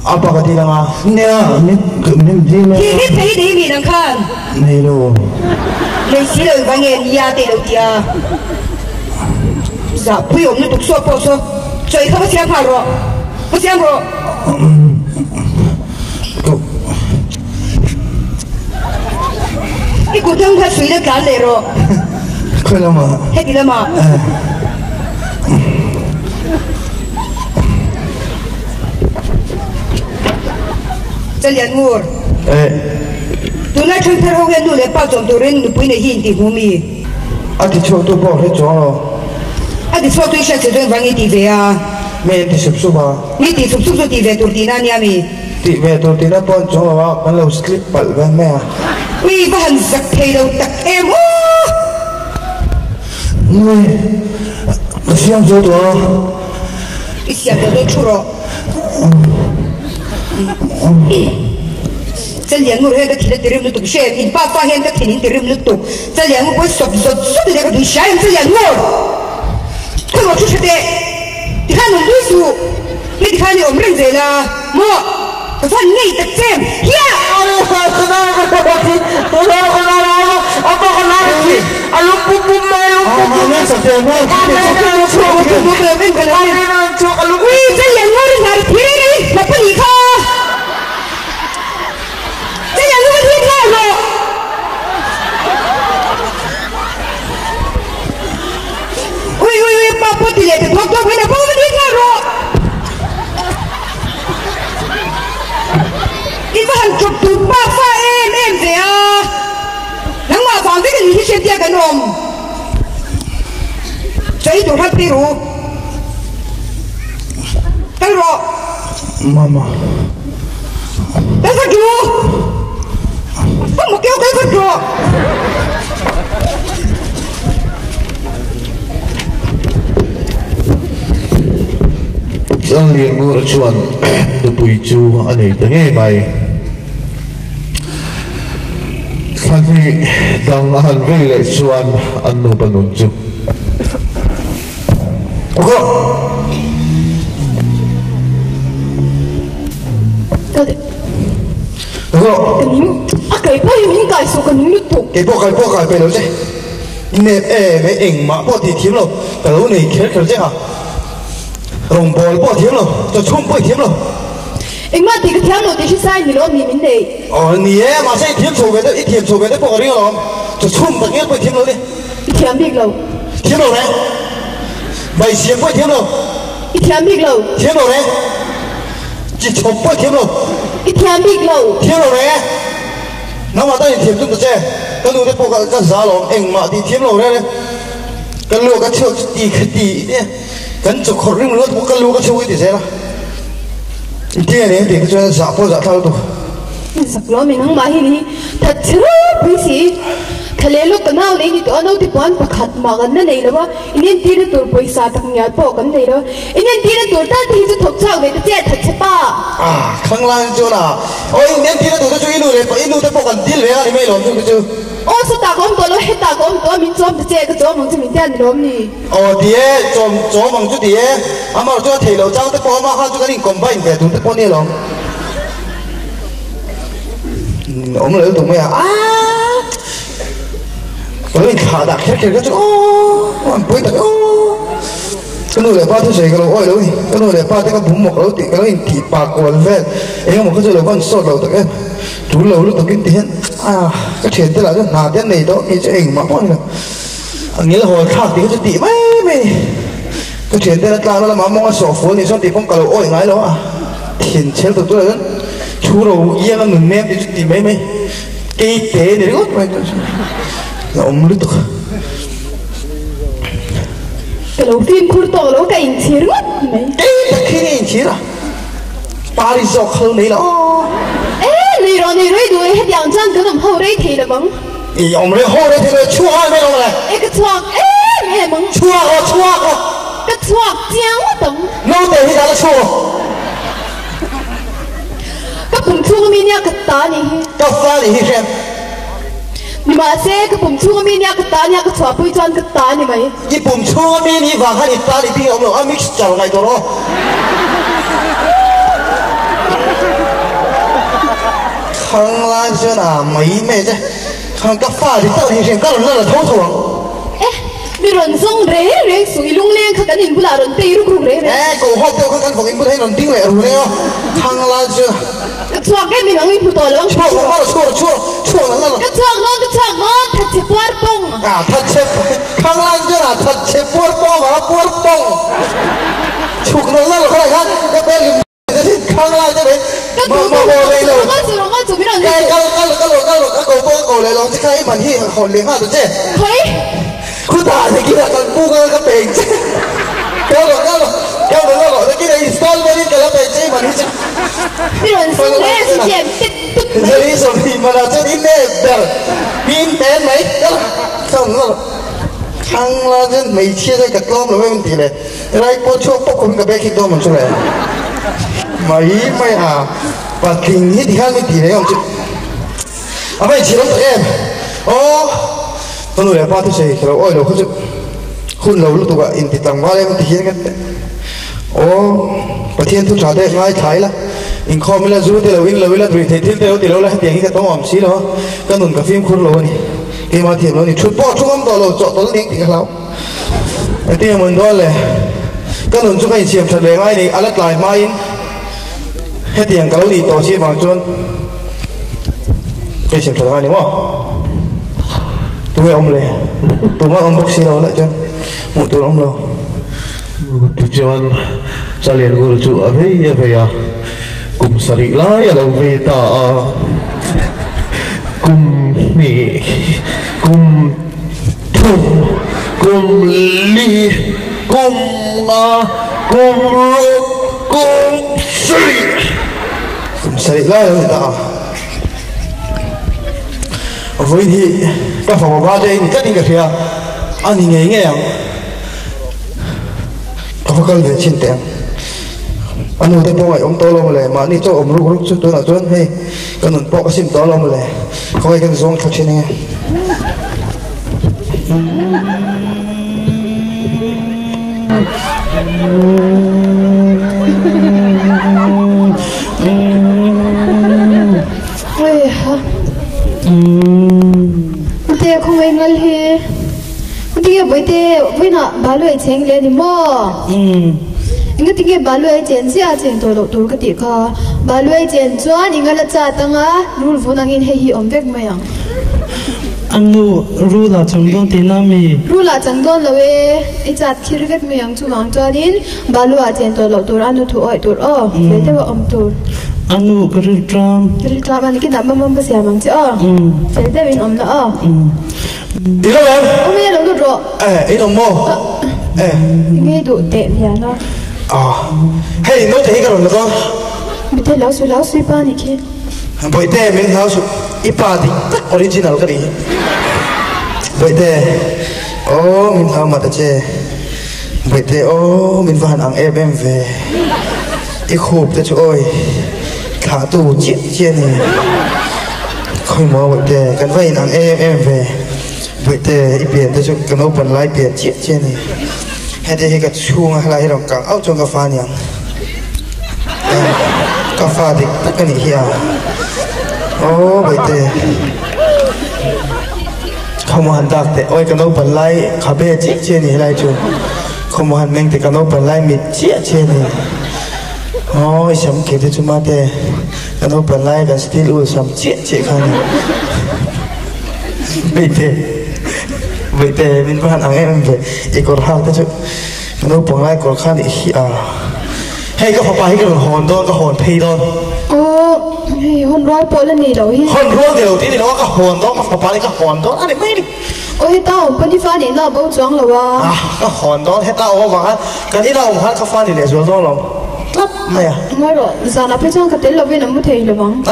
apa kata dia mah? Ni niที่นี่มีนังคันนี่ดูเลยสิเลยบางอย่างยาเตลเดียจะพูดผมนี่ถูกสอบพอสอบใจเขาไม่เสียงพาร์ไม่เสียงพอไอ้กูต้องพัดสวยเล็กกันเลยหรอเคยละมาเฮ็ดดีละมาจะเลี้ยงงูตัวนั้นช่วยเธอเอาเงินดูเลยป้าจอมตัวเรนดูปุ้ยในหินที่หูมีอาทิตย์ชั่วตัวบอกให้จ่ออาทิตย์ชั่วตัวเชื่อจะโดนฟังอีทีเวียไม่ติดสุบะไม่ติดสุบทีเวียตัวตีนั่นเนี่ยมีติเวียตัวตีนั่นป้อนจ่อว่ามันเราสคริปต์ปัดกันแม่วิบ้านสักเทเราตักเอ็มนี่เสียงจ่อตัวเสียงตัวชัวร์จะเลี้ยงงูให้ได้ทีละตีริมลุตุเชฟอินป้าฟ้าเห็นได้ทีนี้ตีริมลุตุจะเลี้ยงงูสดเด็กก็ดูใช่จะเลี้ยงงูคนว่าชุดเด็กที่ข้าหนุ่มดูสูไม่ที่ข้าเนี่ยอมเร่งเจล่ะโม่แต่ท่านนี่ตะเจมเฮียเอาลูกคนนั้นเอาลูกปุ๊บมาลูกปุ๊บมาสักเดือนว่าชัวร์ชัวร์เลยเป็นกันเลยวิ่งจะเลี้ยงงูในนาทีนี้มาปนีข้าจะเลี้ยงงูที่ไหนหรอวิ่งป้าพูดที่เลยถึงพวกตัวไม่ได้พูดที่ไหนหรออีบ้านจุดตุ่ป้าฟ้าเอ็มเสียนังว่าฟังที่กันอยู่ที่เชียงเตียกันนมใจตัวทับที่รู้ตั้งรอมาตั้งก็ดูต้องมาเกี่ยวกันก็ดูSang liền ngồi chuan được bùi chu anh ấy tiếng nghe bài khăn thì đang hành vi lại chuan anh nô bàn nôn chu cái bố mình cái số cái nước tục cái bố cái về đâu chứ nè mấy ảnh mà bỏ thì thiếm rồi cái lỗ này khét chứ hả rồng bò bỏ thiếm rồi cho chung bỏ thiếm rồi anh mà thì cái thiếm rồi thì sai thì nó mình này nè mà sai thiếm số về đấy ít thiếm số về đấy bỏ cái rồi cho chung tất nhiên bỏ thiếm rồi đi thiếm biết lâu thiếm rồi đấy bảy xiêm bỏ thiếm rồi thiếm biết lâu thiếm rồi đấy chỉ chụp bỏ thiếm rồi thiếm biết lâu thiếm rồi đấy nó mà tay thiếm chúng ta chơi cái lúa đấy bỏ cái giá rồi ảnh mà thì thiếm rồi đấy cái lúa cái chiều cái tì nhé cái chỗ khó riêng lúa cái lúa cái chiều cái gì thế nào thế này thì cái chuyện giả po giả thao tụ sắp lo mình không mai đi thật chứ quý sĩ cái lẽ lúc cái nào lấy đi tụi nó thì bọn bạc hạt mà cái này là bao nên đi đến tụi bồi sa thằng nhà bỏ cái này đó nên đi đến tụi ta thì sẽ thuộc sao vậy cái chết thật chứ ba khăng lang chỗ nào ôi nên đi đến tụi nó chơi inu đấy inu đấy bỏ cái đi lấy anh mấy lần chứ chứ ô sao ta không tụi nó hết ta không tụi mình chôm cái chết cái chôm mình chỉ mình tiền rồi nè thì chôm bằng chút thì mà cho thầy lâu trang tới bỏ mà hai chỗ cái này còn vay về tụi tới bỏ nè lòng ông lấy tụi mày cái khả đặc hết cái chỗ anh bơi tới cái nơi này ba thứ gì cái lỗ oi đâu cái nơi này ba cái bún mọc đâu thì cái này thịt bạc còn về em một cái chỗ là con sốt đầu tới em chú lâu lúc tới cái tiền cái chuyện tức là cái nào tiền này đó thì sẽ hình mà con là nghĩa là hồi khác thì cái tỷ mấy cái chuyện tức là nó là mà mong sổ phố thì xong thì không cả lỗ oi ngay đó tiền chết được tôi là chú đầu yên là ngừng ném thì tỷ mấy cái tế này rất vậy là ông lúc đó cái lỗ phim khurt to lỗ cái in chia rất mấy cái khi này chia là Paris dọc hơn này là này rồi đuôi hết dạng chân cái nằm hậu đấy thì là bóng ông đấy hậu đấy thì là chua hai mấy ông này cái chuột mẹ bóng chua cái chuột chéo bóng nó để thì là chua cái bụng chua mình nha cái tá này cái pha thì xem mà xe cái bụng chua mình nha cái tá nha cái chuột bôi chân cái tá này mày cái bụng chua mình đi vào hai ta đi ông nó mix chảo này đó khăng lan chứ nào mấy mẹ chứ khăng cái pha thì tao thì xem cái là thấu thủng mi ron song re sui lung leng kha kan in bula ron te ru kru re cổ hộp tiêu khăng phòng in bút hay còn tiếng lệ rồi đấy khăng lan chứ chua cái mi nang in pu to lo chua nó là cái chuột nó thật chỉ quát bông thật chế khăng lan chứ là thật chế buốt bông và buốt bông chua nó là cái này cái bên khăng lan chứ đấy mà đây rồi nó chụp mi ron cái cổ này nó chỉ cái mình hi hồn liền ha được chứ thấy cứ thả thì kia là còn bu cái bền chứ kéo rồi cái này install với cái là bền chứ mà đi chứ mi ron song re si chen tích giờ đi rồi thì mà là cho đi nè pin tên mấy không nó khăng là dân mấy chia ra cả lom rồi mình tỉ này đây có chỗ có cùng cả bé khi đó mình chỗ này mấy và tình hết thì hai mươi tỷ đấy không chứ vậy chỉ lắm tụi em tôi nói ba thứ gì cái ôi đâu không chứ hun lâu lúc tụi bạn in thì tặng vào em thì hiện cái và thiên thu trả đấy ngay thái là in kho mới là du thì lâu là rồi thì thiên thì lâu là tiền cái tông ẩm xí đó cái nón cà phim hun lâu này cái mà tiền lâu này chút bỏ chút âm đó lâu chọn đó tiếng thì cái lâu cái tiền mình đó là cái nón chút cái chiêm thật đấy ngay này ăn lại mai hết tiền cái lâu đi tổ chức bằng chôn cái chiêm thật ngay đúng không tụi ông này tụi ông bốc xí đâu lại chứ một tụi ông đâu tụi chọn cha liền guru chủ ở đây à cùng sari lại ở đâu về ta cùng nị cùng thùng cùng ly cùng sari lại ở ta với thì các phòng ba đây thì các đi cả kia anh nghe nghe có cái gì trên tiền anh nói thế bố ông to lo mà lại mà đi cho ông lúc chút tôi là tôi hay cái nón bó cái sim to lo mà lại có cái giống thật trên này Thế không ai ngal he tinggal berite, wina balu ay ceng le di mo. Ingat tinggal balu ay ceng siya ceng tolok ketika balu ay ceng cuan ingat lecat tengah rul funangin hehi ombek mayang. Anu rula cangdon tinami. Rula cangdon lawe icat kirvet mayang cuang cuanin balu ay ceng tolok tur anu tu oi tur oh berite wa om tur. Anu keril tram. Keril tram anu kita mamam besar mangci oh. Berite win om la oh. Đi đâu em? Ông nghe đâu được rồi. Ý đồng mô. Nghe đủ tệ nhà nó. Hey, nói thấy cái rồi là con. Mình thấy lão suy ba này kia. Bởi thế mình lão suy ipa thì original cái gì. Bởi thế, mình lão mà ta chê. Bởi thế, mình vào hàng em về. Ý khụp ta chú ơi. Khá tù chết này. Khôi mô bởi thế, cần vay hàng em về. Bởi thế, ý biển ta chú cần ốp bần lái biển chết này. Hay thế cái chuông hay là lòng càng áo trong cà phê nhỉ? Cà phê thì tất cả những kia. Bởi thế không muốn hành đặc thế, ôi cái nấu bẩn lái cà phê chết trên này lại chung. Không muốn hành mình thì cái nấu bẩn lái mịt chết trên này. Sắm kịp thì chúng ta thế, cái nấu bẩn lái cái style u sắm chết chết khăn này. Bởi thế mình phải ăn em về ý còn hàng thế chứ nó bằng lại còn khá thì hay có phải cái hòn đó cái hòn phi đó hòn roi bỏ lên này đâu hòn roi đều tí thì nó cái hòn đó cái phải cái hòn đó anh mấy đi ôi tao bên đi pha này nó bao trang rồi à cái hòn đó hết tao mà cái đi đâu mà cái pha này để rồi đó lòng lắm mày à ngay rồi giờ nó phải trang cái tên là bên nó mới thấy là bằng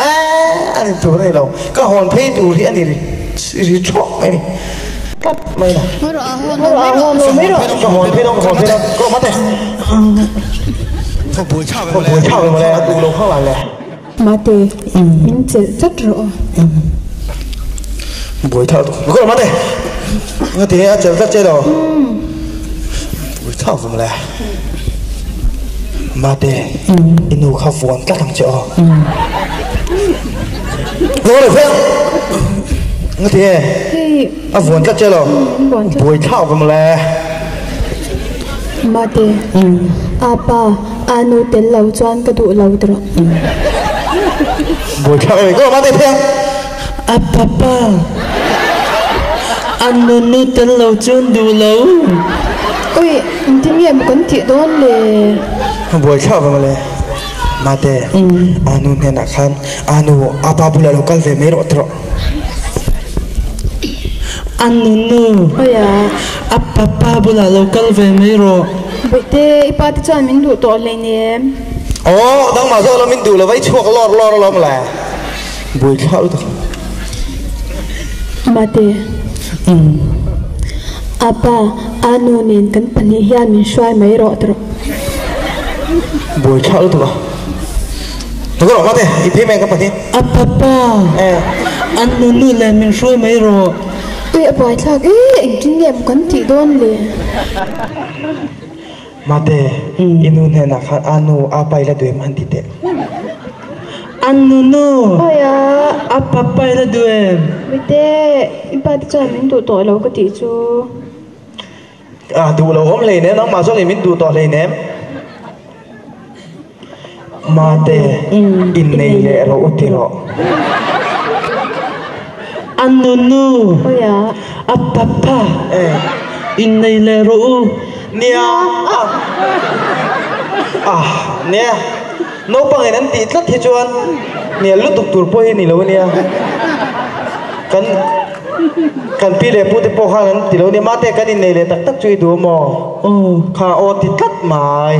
anh tụi này đâu cái hòn phi tụi thì anh đi đi chọn mày đi cắt mày này hòn mấy rồi hòn phi đâu có mắt này không buổi chào rồi mà này tụi nó không làm này mà thì mình sẽ rất rõ buổi thợ có là mắt này nghe tiếng chơi rất chơi đâu buổi thợ cũng là mà để inu khâu vốn các thằng chợ rồi được không nghe tiếng vốn các chơi đâu buổi thợ cũng là mà để apa anu tên lâu choan cái tụ lâu rồi buổi thợ này có là mắt này theo Apa anu nu tên lâu choan đủ lâu. ôi tiếng nghe một con chị đó là buổi thợ cũng là mà để anu này là khăn anu apa bula lokal về mấy rồi Anu nu ôi à apa bula local về mấy rồi. vậy thì ipa thì cho mình đủ tội lên nè đang mà giờ là mình đủ là vấy chuộc lo mà là buổi thợ thôi mà thì apa anu nên cần phần hiền mình xoay mấy rồi buổi thợ thôi tôi có nói thế ít thế mày có phải thế Apa anu nu là mình xuôi mấy rồi. ôi apa chắc anh kinh nghiệm con chị đó là mà thế inu này là khăn anu apa là đuổi man tít Anu nu ôi à apa là đuổi. vậy thì ipa thì cho mình đủ tội lâu cái tí chú đủ lâu hôm nay nè nó mà cho mình đủ tội này nè mà thế in này là rồi út rồi Anu nu ôi à apa in này là rồi. nia nia nấu bằng này tít lắm thế chuan nia lúc tục tụt bôi này lâu nia kan pi le pu te po han ti lo ni ma te kan in nei le tak tak chui du mo kha o ti tlat mai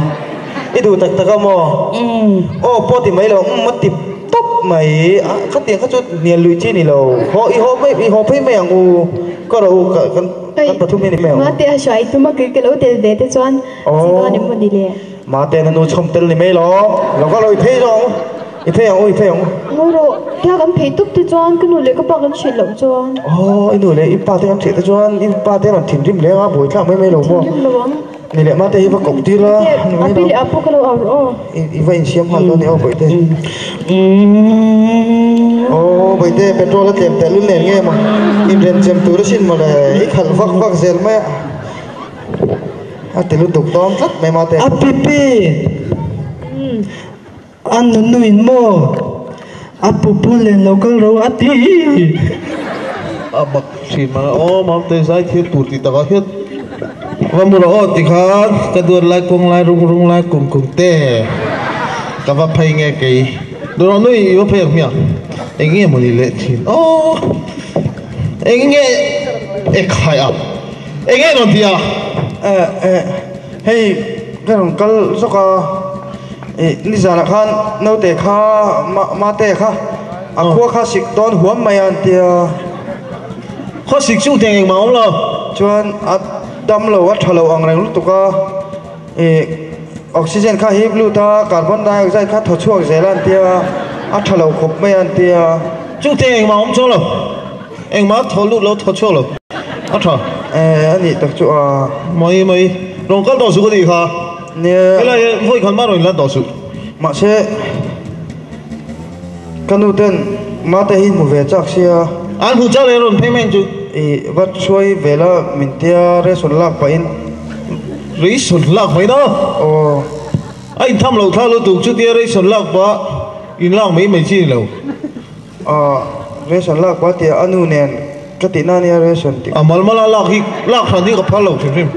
i du tak tak mo po ti mai lo ma ti top mai kha tiền kha chu nia lui chi ni lo ho phei mai ang u ko ro kan pathum ni mai mà thì xoay tụi mà cái lỗ tiền để cho anh chỉ có niệm một đi lẹ ma te na nu chom tel ni mai lo ko lo i phei lo i phei ang ngồi rồi theo cái phê tụt cho anh cái nụ lệ các bạn cái chuyện lộng cho anh i nu le i pa te am che te chuan i pa te man thim rim le nga boi thla mai lo mo nile ma te hi va kop ti la apili apu kalau aro i va in siam hal lo ni o boi te o boi te petrol tem te lu nen nge ma in ren chem tu sin ma le i khal vak vak zel ma a te lu duk tom tat me ma te apipi an nu in mo apupu len local ro ati bak sin ma o mam te sai thil tur ti ta ka het wa mu ro ti khan ka dur lai kong lai rung lai kum kum te ka va phai nge ke do ro noi yo phai mia eng nge mo ni le thin o eng nge e khai a eng nge no tia hey cái đồng kal soka ni zana khan no te kha ma te kha akwa kha sik don huam mayan tia kho sik chu te eng ma om lo chuan a dam lo a thalo ang reng lu tuka oxygen kha hip lu ta carbon dioxide kha tho chuak zelan tia a thalo khop mayan tia chu te eng ma om cho lo eng ma tho lu lo tho cho lo a tha ani tak chu a mai rong kal do su ko di kha ne cái này voi còn bao rồi là đỏ sụt mà sẽ kanu ten ma te hin mu ve chak sia anh phụ trách rồi payment chứ vật xuôi về là mình tia re sồn lạc pa in rỉ sụt lạc mấy đó ồ anh thăm lầu thao lầu tụ chứ tia rỉ sụt lạc quá in lạc mấy chi lầu re sồn lạc quá tia anu nen cái tin anh re sồn ti mal lạc thằng đi gặp phá lầu phim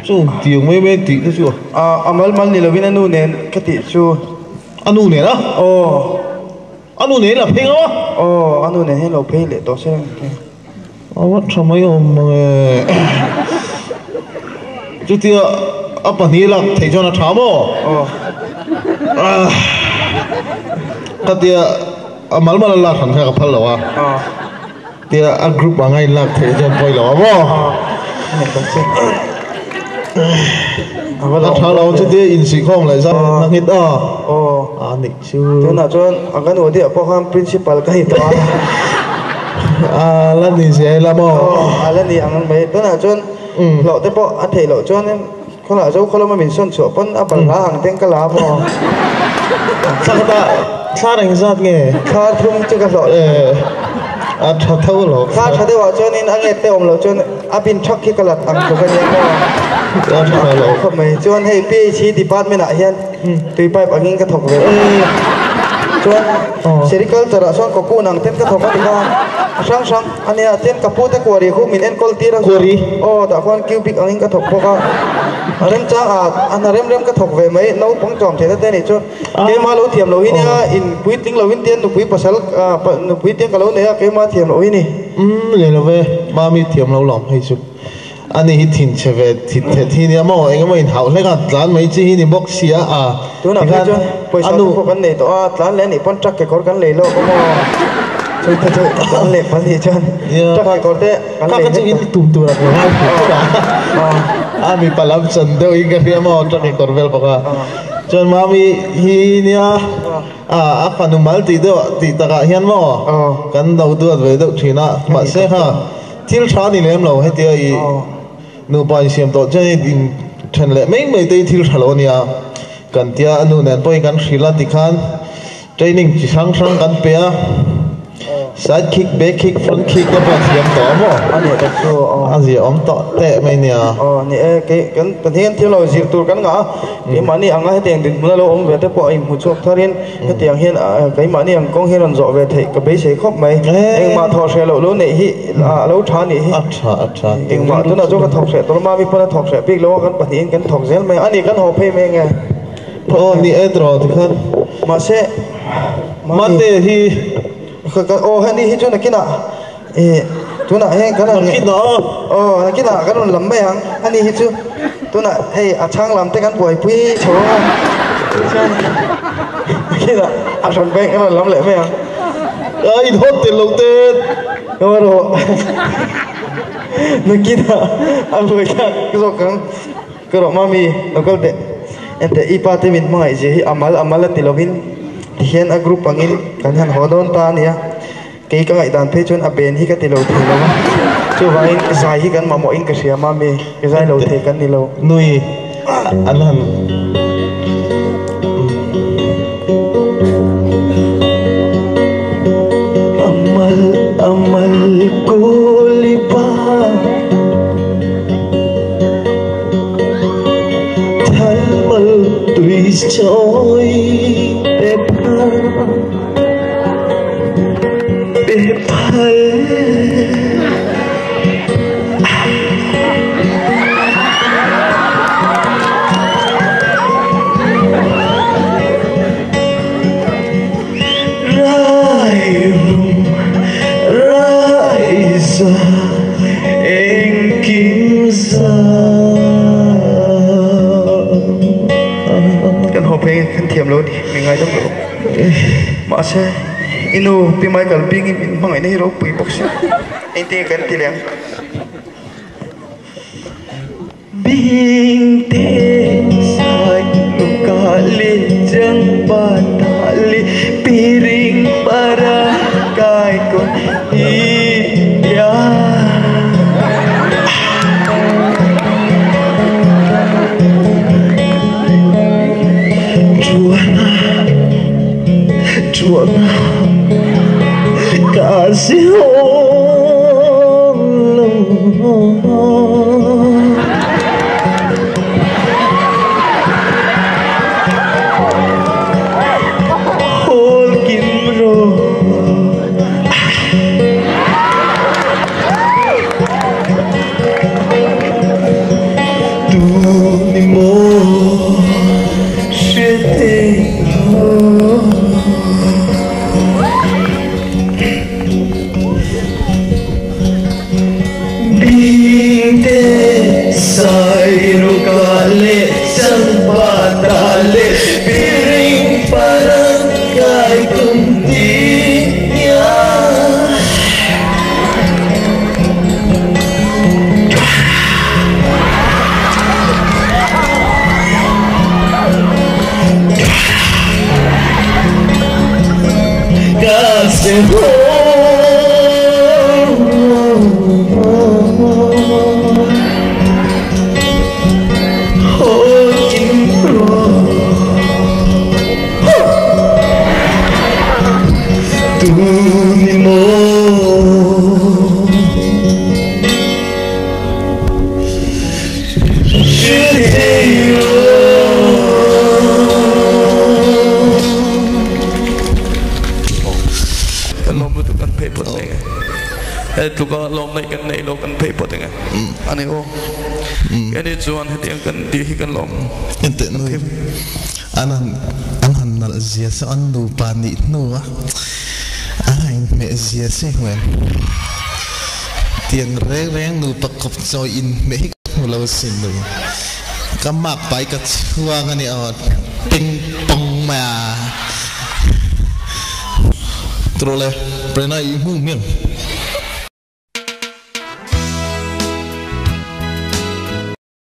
chú tiếng mấy tí nữa chưa mal ni lovin anu nen cái ti chu anu này đó anu này là phim đó anu nen hello pay le to se what sao mấy ông chú tia ấp bản lạc thấy cho nó thám ô cái tia mal lạc thằng khác gặp phá lầu tia group bằng ngay lạc thấy cho quay lầu thằng nào chứ tia in sĩ không lại sao năng hết nịch chứ thế nào cho anh cái nồi địa bao ham principal cái gì đó lần này sẽ làm lần này anh mấy thế nào cho lộ tới bộ anh thầy lộ cho nên không là dấu không là mình xuân sửa vẫn bằng lá hàng tên cái lá bò sao ta sao đánh giáp nghe sao thum chưa cái lộ thật thâu lộ sao thật đấy cho nên anh nghe tên lộ cho nên pin chắc khi cái lật ăn của cái này bò không mấy cho nên hay PhD department này hiện tùy bài bằng những cái thuộc về chuan sericulture chuan ko ku nang ten ka thoka dikha sang ania ten ka pu te quarry khu min en kol tira quarry da khon cubic angin ka thok poka rem cha an rem ka thok ve mai no pong chom the te ni chu ke ma lo thiam lo hi nia in pui ting lo win ten nu pui pasal nu pui ten ka lo ne ke ma thiam lo hi ni le lo ve ma mi thiam lo lom hai chu anh ấy thìn chơi về thìn nhà mò anh ấy hảo lấy cái lán mấy chi thì bóc xía tôi nào biết chứ bây giờ tôi có này tôi lán lên này con chắc cái con cắn lề lo có mò tôi cắn lề phần gì chứ chắc cái con thế các cái chuyện tụm là của hai bị bà làm chân đâu ý cái nhà mò chắc cái con vel baka cho mami hi nia phần nung mal thì ta cả hiền mò cắn đầu tôi về đâu chỉ na mà sẽ ha thiếu cháo thì làm lâu hay tiếc nu pai siam to chai din than le mấy tei thil thalo nia kan tia anu nen poi kan srila tikhan training chi sang kan pe side kick back kick front kick ka pa siam to mo ani ta chu azia om to te mai nia ni cái kan hian thil lo zir tur kan nga cái mani anga he teng din mun lo om ve te po im hu chok tharin he tiang hian cái mani ang kong hian ron zo ve thei ka be sei khop mai eng ma tho se lo nei hi lo tha ni hi acha eng ma tu na jo ka thok se to ma mi pa thok se pik lo kan pathin kan thok zel mai ani kan ho phei me nge ni edro tikhan ma se ma te hi hani hi chu na kina tu na he kan kina na kina kan lam mai hang hani hi chu tu na hey achang lam te kan poi pui cho kina a son beng kan lam le mai hang in hot te lo te ro na kina an poi ka so kan ko mami no kal te ente ipa te min mai je hi amal ti lovin hian a group angin kan han hodon ta nia cái ngày đàn phê chôn bên hi cái tê lâu thì lâu chú vậy dài hi cái mà mọi cái gì mà mê cái dài lâu thì cái đi lâu nuôi anh hẳn amal ko lipa thalmal tui choi bephal kan thiam lo di mengai dong lo ma se inu pi mai kal ping in mangai nei ro pui box ente kan tileng bing te sai lukali jang patali piring para kai kon iya Juana kasih hol kimro tu ni mo shete Sayro kale sempatale piring parangkai kuntinya kasih tu có lom này kan nei lo kan pay pot nga ani o cái chuan hetiang kan di hi kan lom ente no anan nal zia sa an nu pani no ai me zia se wen tiền reng nu pakop so in me lo sin no kamak pai ka chuang ani ot ping pong ma trole prenai mu miang